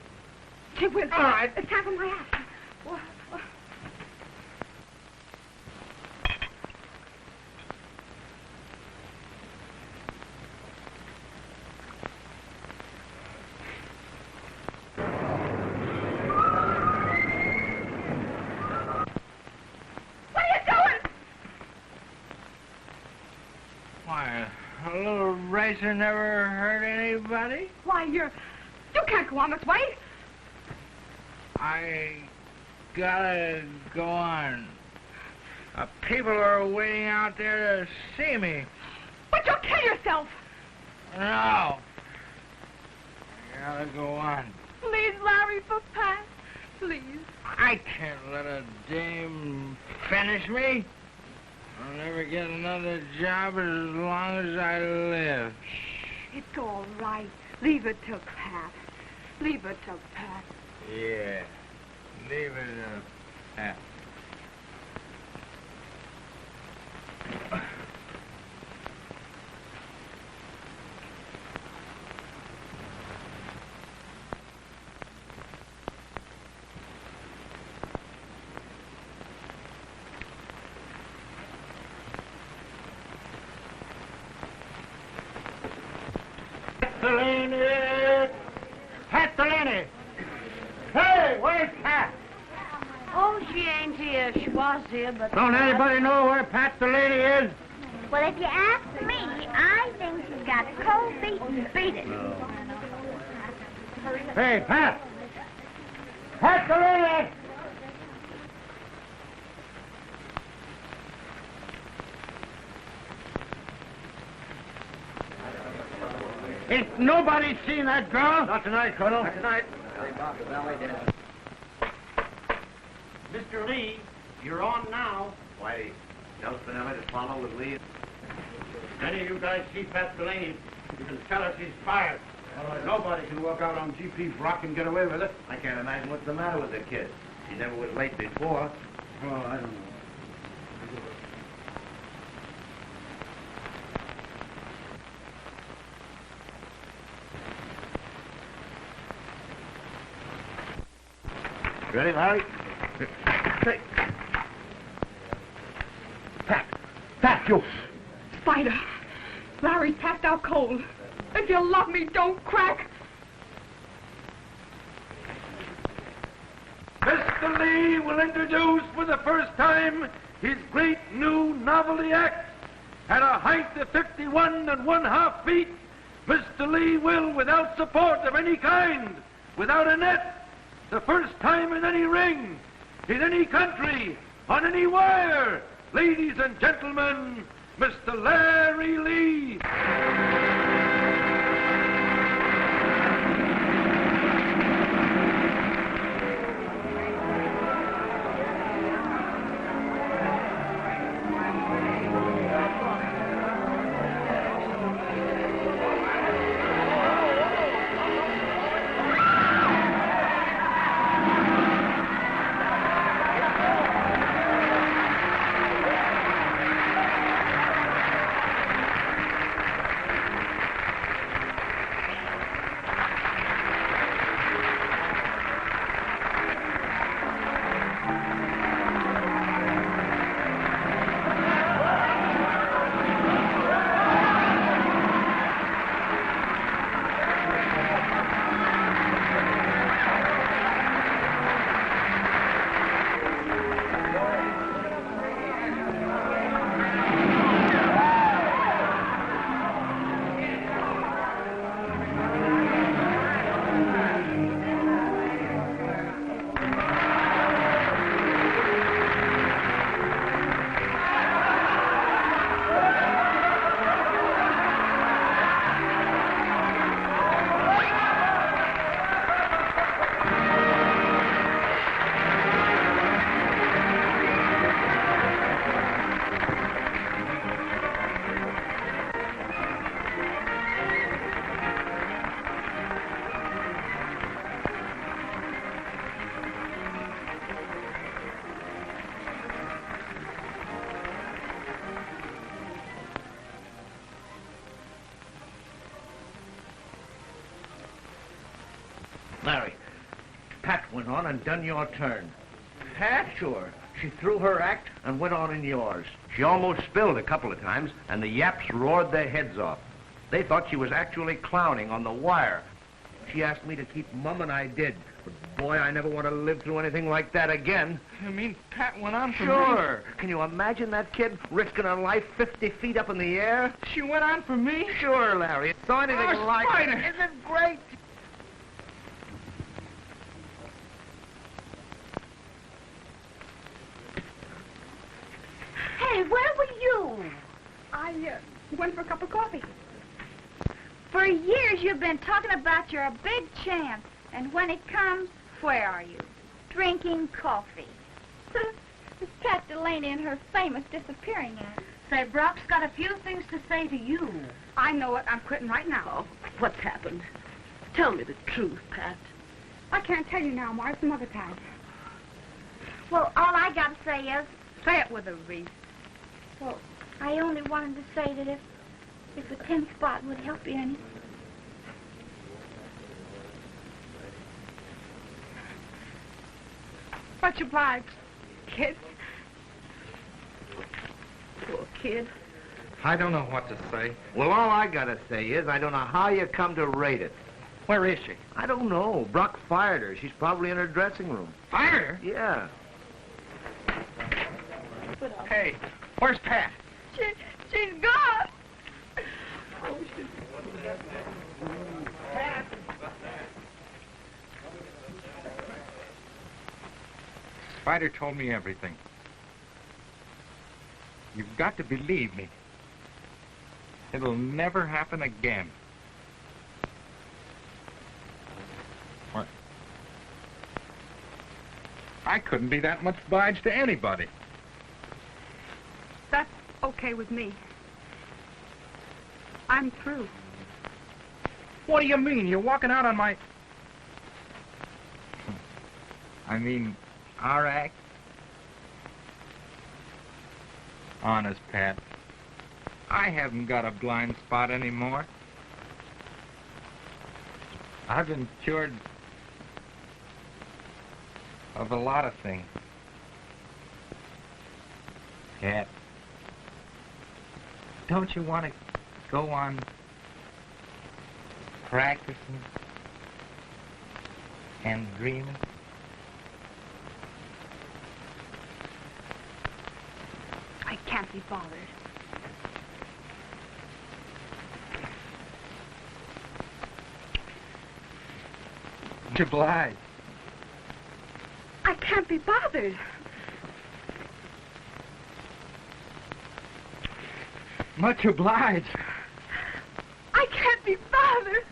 Gee whiz, All right. It's time for my action. Why, a little racer never hurt anybody? Why, you can't go on this way. I gotta go on. People are waiting out there to see me. But you'll kill yourself. No. I gotta go on. Please, Larry, for Pat. Please. I can't let a dame finish me. I'll never get another job as long as I live. It's all right. Leave it to Pat. Leave it to Pat. Yeah. Leave it to Pat. Delaney! Pat Delaney! Hey, where's Pat? Oh, she ain't here. She was here, but... Don't anybody know where Pat Delaney is? Well, if you ask me, I think she's got cold feet and beat it. Hey, Pat! Pat Delaney! Ain't nobody seen that girl? Not tonight, Colonel. Not tonight. Mr. Lee, you're on now. Why, tell Spinelli to follow with Lee. Any of you guys see Pat Delaney, you can tell us he's fired. Otherwise, nobody can walk out on G.P. Brock and get away with it. I can't imagine what's the matter with the kid. He never was late before. Oh, I don't know. Ready, Larry? Hey. Pat, you. Spider. Larry's passed out cold. If you love me, don't crack. Mr. Lee will introduce for the first time his great new novelty act, At a height of 51 1/2 feet, Mr. Lee will, without support of any kind, without a net, the first time in any ring, in any country, on any wire, ladies and gentlemen, Mr. Larry Lee. Larry, Pat went on and done your turn. Pat, sure. She threw her act and went on in yours. She almost spilled a couple of times, and the yaps roared their heads off. They thought she was actually clowning on the wire. She asked me to keep mum, and I did. But, boy, I never want to live through anything like that again. You mean Pat went on for me? Sure. Can you imagine that kid risking her life 50 feet up in the air? She went on for me? Sure, Larry. It's so anything like Spider. it. Isn't it great? Hey, where were you? I went for a cup of coffee. For years you've been talking about your big chance, and when it comes, where are you? Drinking coffee. It's Pat Delaney and her famous disappearing act. Say, Brock's got a few things to say to you. I know it. I'm quitting right now. Oh, what's happened? Tell me the truth, Pat. I can't tell you now, Mark. Some other time. Well, all I got to say is, Say it with a reason. well, I only wanted to say that if a 10 spot would help you any. Much obliged, kid. Poor kid. I don't know what to say. Well, all I gotta say is I don't know how you come to rate it. Where is she? I don't know. Brock fired her. She's probably in her dressing room. Fired her? Yeah. Hey, where's Pat? She's gone. Spider told me everything. You've got to believe me. It'll never happen again. What? I couldn't be that much obliged to anybody. That's okay with me. I'm through. What do you mean? You're walking out on my... I mean, our act? Honest, Pat, I haven't got a blind spot anymore. I've been cured of a lot of things. Pat, don't you want to go on practicing and dreaming? I can't be bothered. Much obliged. I can't be bothered. Much obliged. I can't be bothered.